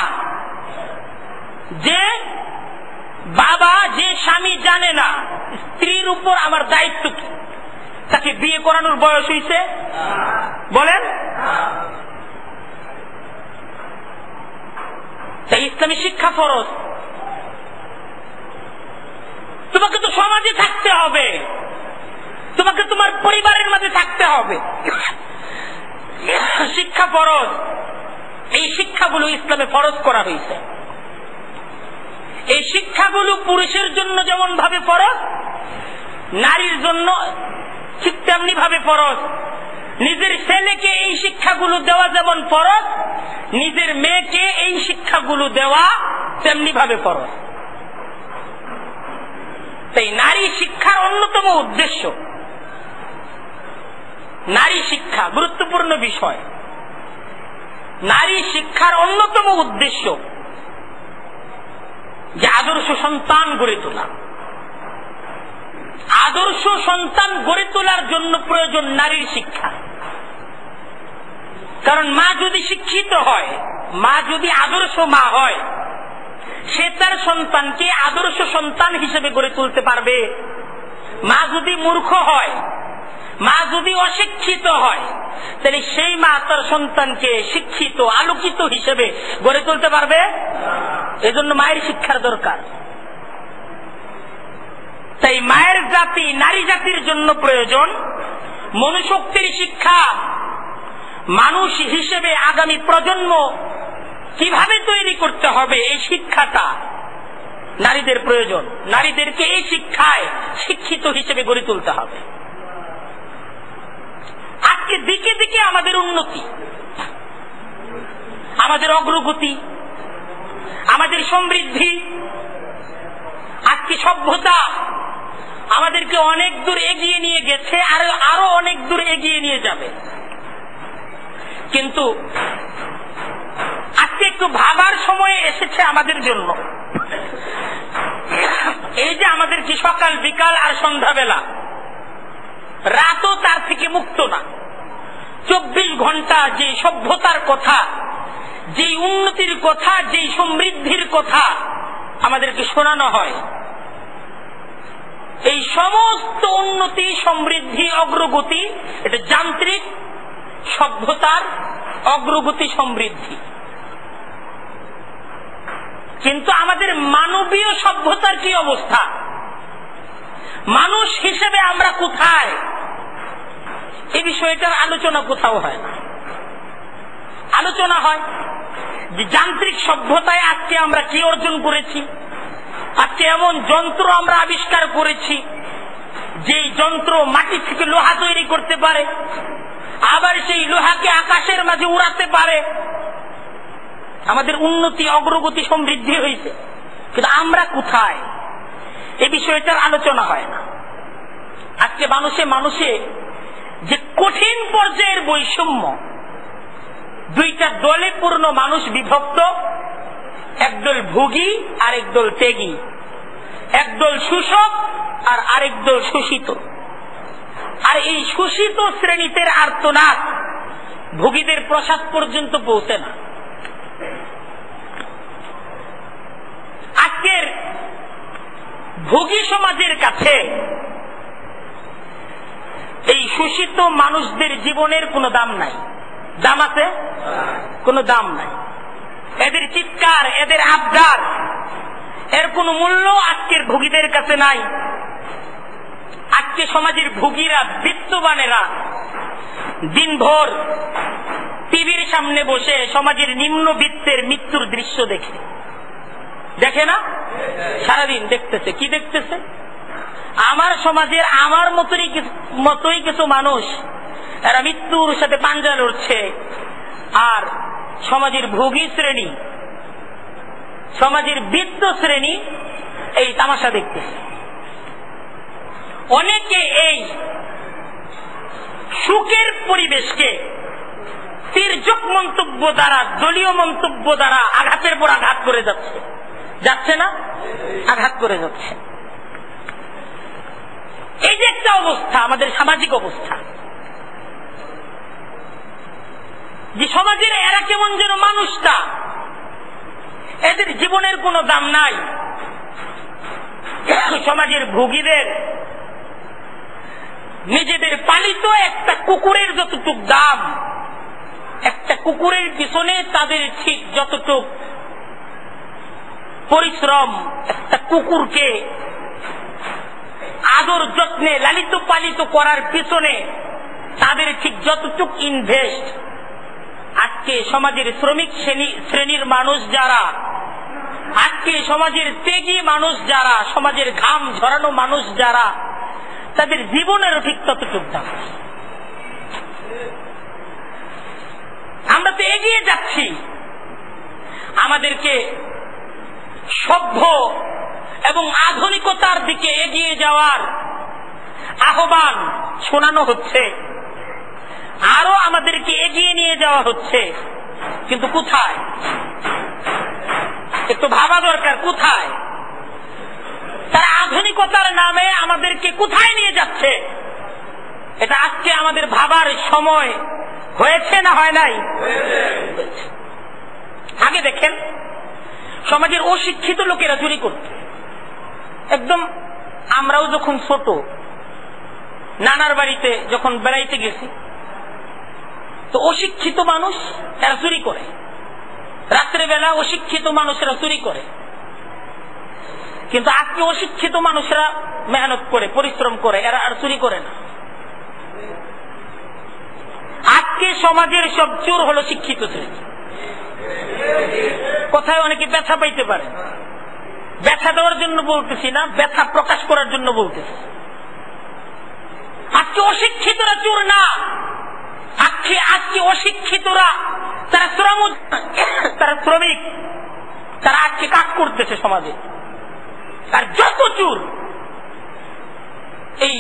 যে বাবা, যে স্বামী জানে না স্ত্রীর উপর আমার দায়িত্ব কি, তাকে বিয়ে করানোর বয়স হয়েছে? বলেন। তাই ইসলামী শিক্ষা ফরজ। তোমাকে তো সমাজে থাকতে হবে, তোমাকে তোমার পরিবারের মাঝে থাকতে হবে। শিক্ষা ফরজ। এই শিক্ষাগুলো ইসলামে ফরজ করা হয়েছে। এই শিক্ষাগুলো পুরুষের জন্য যেমন ভাবে ফরজ, নারীর জন্য ঠিক তেমনি ভাবে ফরজ। নিজের ছেলেকে এই শিক্ষাগুলো দেওয়া যেমন ফরজ, নিজের মেয়েকে এই শিক্ষাগুলো দেওয়া তেমনি ভাবে ফরজ। তাই নারী শিক্ষার অন্যতম উদ্দেশ্য, নারী শিক্ষা গুরুত্বপূর্ণ বিষয়। নারী শিক্ষার অন্যতম উদ্দেশ্য যে আদর্শ সন্তান গড়ে তোলা। আদর্শ সন্তান গড়ে তোলার জন্য প্রয়োজন নারীর শিক্ষা। কারণ মা যদি শিক্ষিত হয়, মা যদি আদর্শ মা হয়, সে তার সন্তানকে আদর্শ সন্তান হিসেবে গড়ে তুলতে পারবে। মা যদি মূর্খ হয়, মা যদি অশিক্ষিত হয়, তাহলে সেই মা তার সন্তানকে শিক্ষিত আলোকিত হিসেবে গড়ে তুলতে পারবে? এজন্য মায়ের শিক্ষার দরকার। তাই মায়ের জাতি, নারী জাতির জন্য প্রয়োজন মনুষ্যত্বের শিক্ষা। মানুষ হিসেবে আগামী প্রজন্ম কিভাবে তৈরি করতে হবে এই শিক্ষাটা নারীদের প্রয়োজন। নারীদেরকে এই শিক্ষায় শিক্ষিত হিসেবে গড়ে তুলতে হবে। আজকে দিকে দিকে আমাদের উন্নতি, আমাদের অগ্রগতি, আমাদের সমৃদ্ধি, আজকে সভ্যতা, আমাদেরকে অনেক দূর এগিয়ে নিয়ে গেছে, আর আরো অনেক দূর এগিয়ে নিয়ে যাবে। কিন্তু আজকে একটু ভাবার সময় এসেছে আমাদের জন্য। এই যে আমাদের কি সকাল বিকাল আর সন্ধ্যাবেলা, রাতও তার থেকে মুক্ত না। 24 ঘন্টা যে সভ্যতার কথা, যে উন্নতির কথা, যে সমৃদ্ধির কথা আমাদেরকে শোনানো হয়, এই সমস্ত উন্নতি, সমৃদ্ধি, অগ্রগতি এটা যান্ত্রিক সভ্যতার অগ্রগতি, সমৃদ্ধি। কিন্তু আমাদের মানবীয় সভ্যতার কি অবস্থা? মানুষ হিসেবে আমরা কোথায়? এই বিষয়টার আলোচনা কোথাও হয় না। আলোচনা হয় যে যান্ত্রিক সভ্যতায় আজকে আমরা কি অর্জন করেছি। আজকে এমন যন্ত্র আমরা আবিষ্কার করেছি, যেই যন্ত্র মাটি থেকে লোহা তৈরি করতে পারে, আবার সেই লোহাকে আকাশের মাঝে উড়াতে পারে। আমাদের উন্নতি, অগ্রগতি, সমৃদ্ধি হয়েছে, কিন্তু আমরা কোথায়? এই বিষয়টার আলোচনা হয় না। আজকে মানুষে মানুষে যে কঠিন পর্যায়ের বৈষম্য, দুইটা দলে পূর্ণ মানুষ বিভক্ত, একদল ভোগী আর একদল ত্যাগী, একদল শোষক আর আরেক দল শোষিত। আর এই শোষিত শ্রেণীদের আর্তনাদ ভোগীদের প্রসাদ পর্যন্ত পৌঁছে না। আজকের ভোগী সমাজের কাছে এই শোষিত মানুষদের জীবনের কোনো দাম নাই। দাম আছে? কোনো দাম নাই। এদের চিৎকার, এদের আবদার, এর কোনো মূল্য আজকের ভোগীদের কাছে নাই। আজকে সমাজের ভোগীরা, বিত্তবানেরা দিনভর টিভির সামনে বসে সমাজের নিম্নবিত্তের মৃত্যুর দৃশ্য দেখে, দেখে না? সারাদিন দেখতেছে। কি দেখতেছে? আমার সমাজের আমার মতোই কিছু মানুষ, এরা মৃত্যুর সাথে পাঞ্জা লড়ছে, আর সমাজের ভোগী শ্রেণী, সমাজের বিত্ত শ্রেণী এই তামাশা দেখতেছে। অনেকে এই সুখের পরিবেশকে তির্যক মন্তব্য দ্বারা, দলীয় মন্তব্য দ্বারা আঘাতের পর আঘাত করে যাচ্ছে। যাচ্ছে না? আঘাত করে যাচ্ছে। এই যে একটা অবস্থা, আমাদের সামাজিক অবস্থা, যে সমাজের এরা কেমন যেন মানুষটা, এদের জীবনের কোনো দাম নাই। সমাজের ভোগীদের নিজেদের পালিত একটা কুকুরের যতটুক দাম, একটা কুকুরের পিছনে তাদের ঠিক যতটুক পরিশ্রম, একটা কুকুরকে আদর যত্নে লালিত পালিত করার পিছনে তাদের ঠিক যতটুক ইনভেস্ট, আজকে সমাজের শ্রমিক শ্রেণীর মানুষ যারা, আজকে সমাজের ত্যাগী মানুষ যারা, সমাজের ঘাম ঝরানো মানুষ যারা, তাদের জীবনের ঠিক ততটুক দাম। আমরা তো এগিয়ে যাচ্ছি, আমাদেরকে সভ্য এবং আধুনিকতার দিকে এগিয়ে যাওয়ার আহ্বান শোনানো হচ্ছে, আরো আমাদেরকে এগিয়ে নিয়ে যাওয়া হচ্ছে, কিন্তু কোথায়? একটু ভাবা দরকার, কোথায়? তারা আধুনিকতার নামে আমাদেরকে কোথায় নিয়ে যাচ্ছে? এটা আজকে আমাদের ভাবার সময় হয়েছে না হয় নাই? আগে দেখেন, সমাজের অশিক্ষিত লোকেরা চুরি করত। একদম আমরাও যখন ছোট, নানার বাড়িতে যখন বেড়াইতে গেছি, তো অশিক্ষিত মানুষ এরা চুরি করে। রাত্রেবেলা অশিক্ষিত মানুষেরা চুরি করে। কিন্তু আজকে অশিক্ষিত মানুষরা মেহনত করে, পরিশ্রম করে, এরা আর চুরি করে না। আজকে সমাজের সব চোর হলো শিক্ষিত শ্রেণী। কোথায় অনেকে ব্যথা পাইতে পারে, ব্যথা দেওয়ার জন্য বলতেছি না, ব্যথা প্রকাশ করার জন্য বলতেছি। আজকে অশিক্ষিতরা চোর না, আজকে অশিক্ষিতরা তারা শ্রমিক, তারা আজকে কাজ করতেছে সমাজে। আর যত চোর এই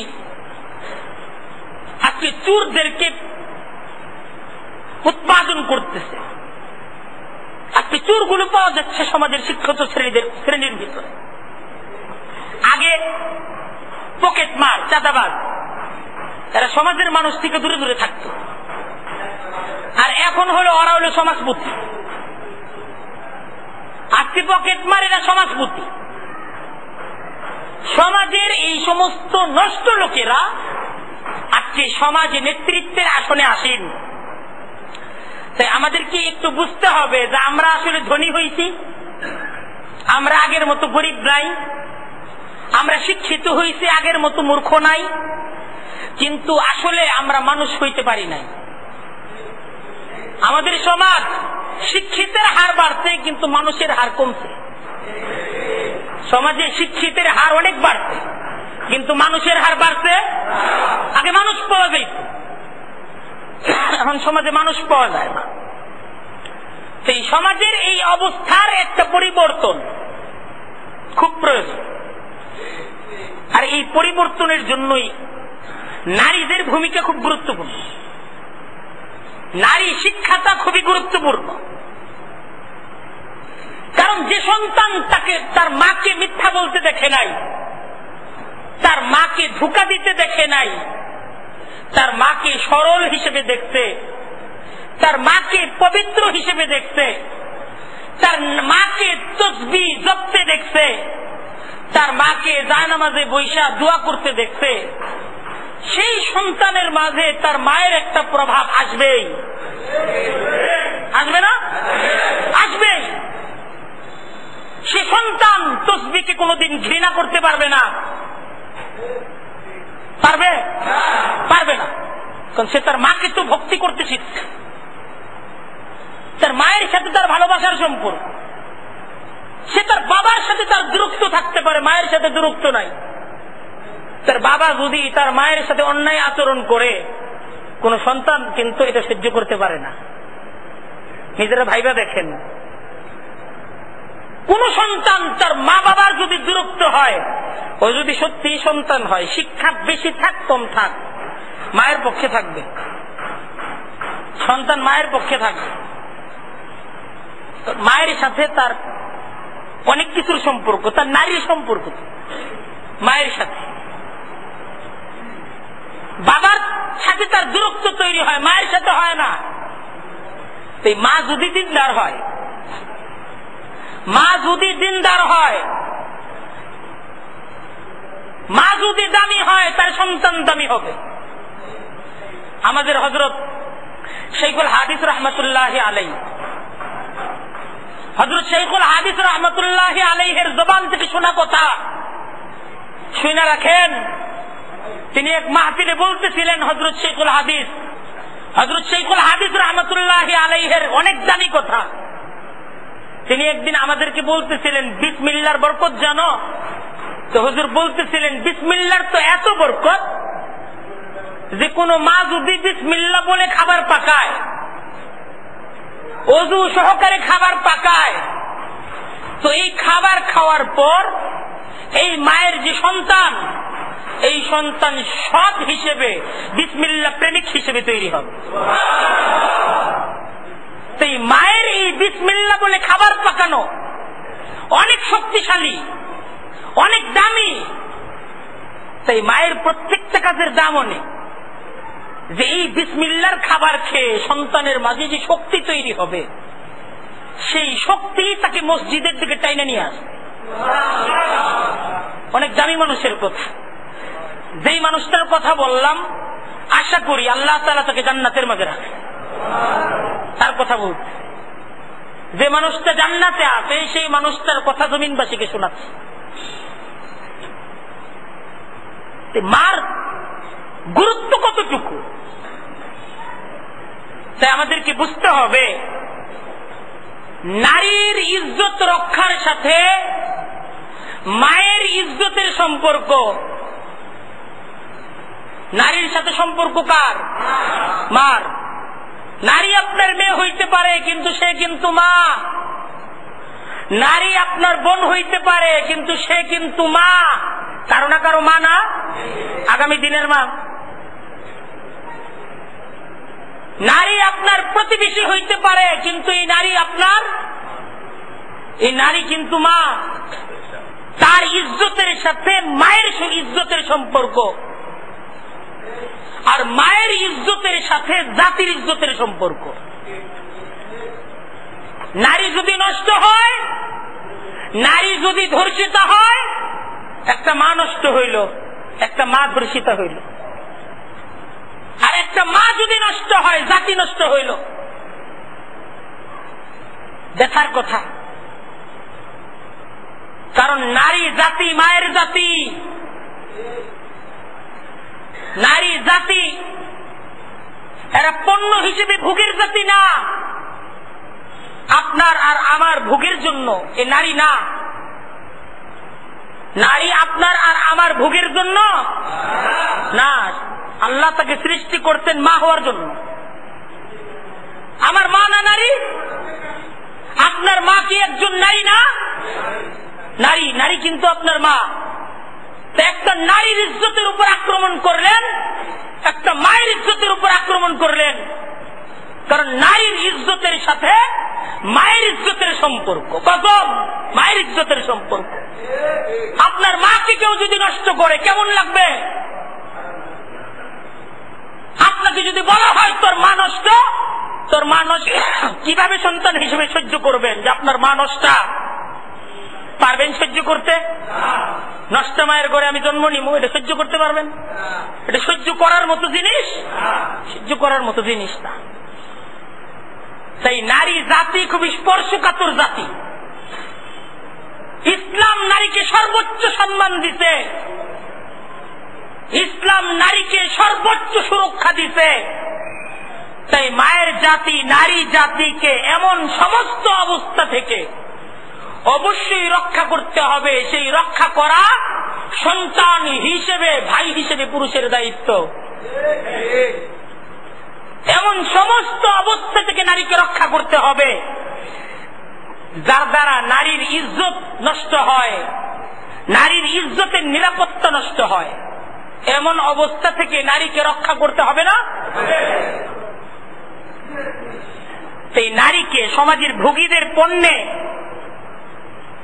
আজকে চোরদেরকে উৎপাদন করতেছে। আজকে চোরগুলো পাওয়া যাচ্ছে সমাজের শিক্ষিত শ্রেণীর ভিতরে। আগে পকেটমার, চাঁদাবাজ, এরা সমাজের মানুষ থেকে দূরে দূরে থাকতো, আর এখন হলো ওরা হলো সমাজপতি। আজকে পকেটমার, এরা সমাজপতি। সমাজের এই সমস্ত নষ্ট লোকেরা আজকে সমাজে নেতৃত্বের আসনে আসেন। তাই আমাদেরকে একটু বুঝতে হবে যে আমরা আসলে ধনী হয়েছি, আমরা আগের মতো গরিব নাই, আমরা শিক্ষিত হয়েছি আগের মতো মূর্খ নাই, কিন্তু আসলে আমরা মানুষ হইতে পারি নাই। আমাদের সমাজ শিক্ষিতের হার বাড়ছে, কিন্তু মানুষের হার কমছে। সমাজে শিক্ষিতের হার অনেক বাড়ছে, কিন্তু মানুষের হার বাড়ছে। আগে মানুষ পাওয়া যাইত, এখন সমাজে মানুষ পাওয়া যায় না। সেই সমাজের এই অবস্থার একটা পরিবর্তন খুব প্রয়োজন। আর এই পরিবর্তনের জন্যই নারীদের ভূমিকা খুব গুরুত্বপূর্ণ। নারী শিক্ষাটা খুবই গুরুত্বপূর্ণ। কারণ যে সন্তান তাকে তার মাকে মিথ্যা বলতে দেখে নাই, তার মাকে ধোঁকা দিতে দেখে নাই, তার মাকে সরল হিসেবে দেখছে, তার মাকে পবিত্র হিসেবে দেখছে, তার মাকে তসবিহ জপতে দেখছে, তার মাকে জায়নামাজে বৈশা দোয়া করতে দেখছে, সেই সন্তানের মাঝে তার মায়ের একটা প্রভাব আসবেই। আসবে না? আসবেই। সে সন্তান তসবিহকে কোনোদিন ঘৃণা করতে পারবে না। পারবে? পারবে না। কারণ সে তার মাকে তো ভক্তি করতে শিখছে। তার মায়ের সাথে তার ভালোবাসার সম্পর্ক। সে তার বাবার সাথে তার দূরত্ব থাকতে পারে, মায়ের সাথে দূরত্ব নাই। তার বাবা যদি তার মায়ের সাথে অন্যায় আচরণ করে, কোন সন্তান কিন্তু এটা সহ্য করতে পারে না। নিজেরা ভাইবা দেখেন, কোন সন্তান তার মা বাবার যদি দূরত্ব হয়, ও যদি সত্যি সন্তান হয়, শিক্ষা বেশি থাক কম থাক, মায়ের পক্ষে থাকবে। সন্তান মায়ের পক্ষে থাকবে। মায়ের সাথে তার অনেক কিছুর সম্পর্ক, তার নারীর সম্পর্ক মায়ের সাথে। বাবার সাথে তার দূরত্ব তৈরি হয়, মায়ের সাথে হয় না। তাই মা যদি দিনদার হয়, মা যদি দিনদার হয়, মা যদি দামি হয়, তার সন্তান দামি হবে। আমাদের হযরত শাইখুল হাদিস রাহমাতুল্লাহি আলাইহি, হযরত শাইখুল হাদিস রাহমাতুল্লাহি আলাইহির জবান থেকে শোনা কথা শুনে রাখেন। তিনি এক মাহফিলে বলতেছিলেন, হযরত শাইখুল হাদিস রাহমাতুল্লাহি আলাইহির অনেক দামি কথা। তিনি একদিন আমাদেরকে বলতেছিলেন, বিসমিল্লাহর বরকত জানো? তো হুজুর বলতেছিলেন, বিসমিল্লাহর তো এত বরকত যে কোন মা যদি বিসমিল্লাহ বলে খাবার পাকায়, ওযু সহকারে খাবার পাকায়, তো এই খাবার খাওয়ার পর এই মায়ের যে সন্তান, এই সন্তান সৎ হিসেবে, বিসমিল্লাহ প্রেমিক হিসেবে তৈরি হবে। এই মায়ের এই বিসমিল্লাহ বলে খাবার পাকানো অনেক শক্তিশালী, অনেক দামি। তাই মায়ের প্রত্যেকটা কাজের দাম অনেক। যে এই বিসমিল্লাহর খাবার খেয়ে সন্তানের মাঝে যে শক্তি তৈরি হবে, সেই শক্তি তাকে মসজিদের দিকে টাইনে নিয়ে আসবে। অনেক দামি মানুষের কথা। যেই মানুষটার কথা বললাম, আশা করি আল্লাহ তাআলা তাকে জান্নাতের মাঝে রাখে। তার কথা বলতে, যে মানুষটা জান্নাতে আছে, সেই মানুষটার কথা জমিনবাসীকে শোনাচ্ছে। মার গুরুত্ব কতটুকু, তাই আমাদেরকে বুঝতে হবে, নারীর ইজ্জত রক্ষার সাথে মায়ের ইজ্জতের সম্পর্ক। নারীর সাথে সম্পর্ক কার? মার। নারী আপনার মেয়ে হইতে পারে, কিন্তু সে কিন্তু মা। নারী আপনার বোন হইতে পারে, কিন্তু সে কিন্তু মা। কারো না কারো মা না, আগামী দিনের মা। নারী আপনার প্রতিবেশী হইতে পারে, কিন্তু এই নারী কিন্তু মা। তার ইজ্জতের সাথে মায়ের ইজ্জতের সম্পর্ক, আর মায়ের ইজ্জতের সাথে জাতির ইজ্জতের সম্পর্ক। নারী যদি নষ্ট হয়, নারী যদি ধর্ষিত হয়, একটা মা নষ্ট হইল, একটা মা ধর্ষিত হইল। আর একটা মা যদি নষ্ট হয়, জাতি নষ্ট হইল। দেখার কথা, কারণ নারী জাতি মায়ের জাতি। নারী জাতি, এরা পণ্য হিসেবে ভোগের জাতি না। আপনার আর আমার ভোগের জন্য এ নারী না। নারী আপনার আর আমার ভোগের জন্য না। আল্লাহ তাকে সৃষ্টি করতেন মা হওয়ার জন্য। আমার মা না নারী? আপনার মা কি একজন নারী না? নারী, নারী কিন্তু আপনার মা। একটা নারীর ইজ্জতের উপর আক্রমণ করলেন, একটা মায়ের ইজ্জতের উপর আক্রমণ করলেন। কারণ নারীর ইজ্জতের সাথে মায়ের ইজ্জতের সম্পর্ক, কসম, মায়ের ইজ্জতের সম্পর্ক। আপনার মাকে কেউ যদি নষ্ট করে কেমন লাগবে? আপনাকে যদি বলা হয় তোর মা নষ্ট, তোর মা নষ্ট, কিভাবে সন্তান হিসেবে সহ্য করবেন যে আপনার মা নষ্ট? পারবেন সহ্য করতে? নষ্ট মায়ের ঘরে আমি জন্ম নিব, এটা সহ্য করতে পারবেন? এটা সহ্য করার মতো জিনিস? সহ্য করার মতো জিনিস না। তাই নারী জাতি খুবই স্পর্শকাতর জাতি। ইসলাম নারীকে সর্বোচ্চ সম্মান দিতে, ইসলাম নারীকে সর্বোচ্চ সুরক্ষা দিতে। তাই মায়ের জাতি, নারী জাতিকে এমন সমস্ত অবস্থা থেকে অবশ্যই রক্ষা করতে হবে। সেই রক্ষা করা সন্তান হিসেবে, ভাই হিসেবে পুরুষের দায়িত্ব। এমন সমস্ত অবস্থা থেকে নারীকে রক্ষা করতে হবে যার দ্বারা নারীর ইজ্জত নষ্ট হয়, নারীর ইজ্জতের নিরাপত্তা নষ্ট হয়। এমন অবস্থা থেকে নারীকে রক্ষা করতে হবে না? সেই নারীকে সমাজের ভোগীদের পণ্যে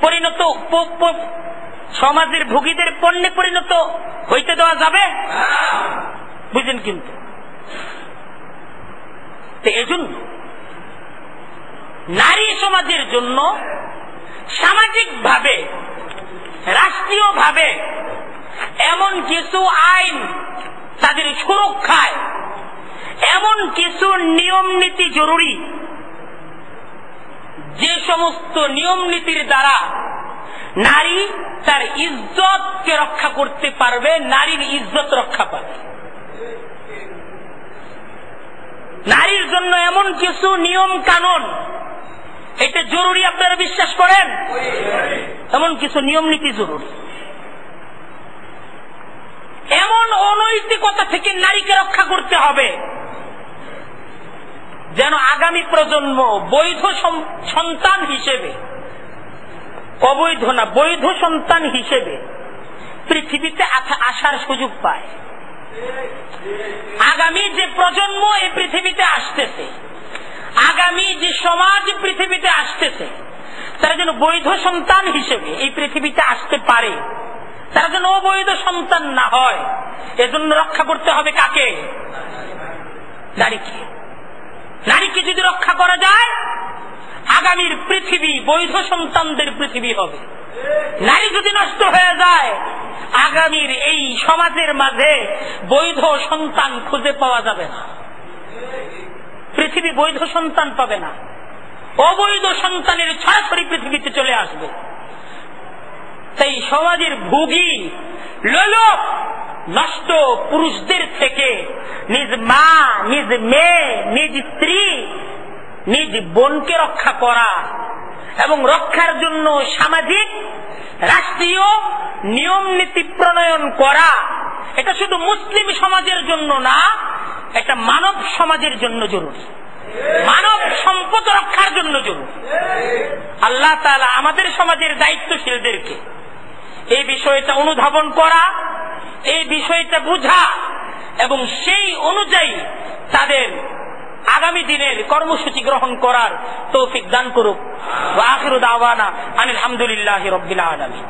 পরিণত, সমাজের ভোগীদের পণ্যে পরিণত হইতে দেওয়া যাবে? বুঝলেন? কিন্তু এজন্য নারী সমাজের জন্য সামাজিকভাবে, রাষ্ট্রীয়ভাবে এমন কিছু আইন, তাদের সুরক্ষায় এমন কিছু নিয়ম নীতি জরুরি, যে সমস্ত নিয়ম নীতির দ্বারা নারী তার ইজ্জতকে রক্ষা করতে পারবে, নারীর ইজ্জত রক্ষা পাবে। নারীর জন্য এমন কিছু নিয়ম কানুন, এটা জরুরি। আপনারা বিশ্বাস করেন? এমন কিছু নিয়ম নীতি জরুরি। এমন অনৈতিকতা থেকে নারীকে রক্ষা করতে হবে যেন আগামী প্রজন্ম বৈধ সন্তান হিসেবে, অবৈধ না, বৈধ সন্তান হিসেবে পৃথিবীতে আসার সুযোগ পায়। আগামী যে প্রজন্ম এই পৃথিবীতে আসতেছে, আগামী যে সমাজ পৃথিবীতে আসতেছে, তারা যেন বৈধ সন্তান হিসেবে এই পৃথিবীতে আসতে পারে, তারা যেন অবৈধ সন্তান না হয়। এজন্য রক্ষা করতে হবে কাকে? নারীকে। নারীকে যদি রক্ষা করা যায়, আগামীর পৃথিবী বৈধ সন্তানদের পৃথিবী হবে। নারী যদি নষ্ট হয়ে যায়, আগামীর এই সমাজের মাঝে বৈধ সন্তান খুঁজে পাওয়া যাবে না। পৃথিবী বৈধ সন্তান পাবে না, অবৈধ সন্তানের ছড়াছড়ি পৃথিবীতে চলে আসবে। তাই সমাজের ভোগী, লোলক, নষ্ট পুরুষদের থেকে নিজ মা, নিজ মেয়ে, নিজ স্ত্রী, নিজ বোনকে রক্ষা করা এবং রক্ষার জন্য সামাজিক, রাষ্ট্রীয় নিয়ম নীতি প্রণয়ন করা, এটা শুধু মুসলিম সমাজের জন্য না, এটা মানব সমাজের জন্য জরুরি, মানব সম্পদ রক্ষার জন্য জরুরি। আল্লাহ তাআলা আমাদের সমাজের দায়িত্বশীলদেরকে এই বিষয়টা অনুধাবন করা, এই বিষয়টা বুঝা এবং সেই অনুযায়ী তাদের আগামী দিনের কর্মসূচি গ্রহণ করার তৌফিক দান করুক। ওয়া আখিরু দাওয়ানা আনিল হামদুলিল্লাহি রাব্বিল আলামিন।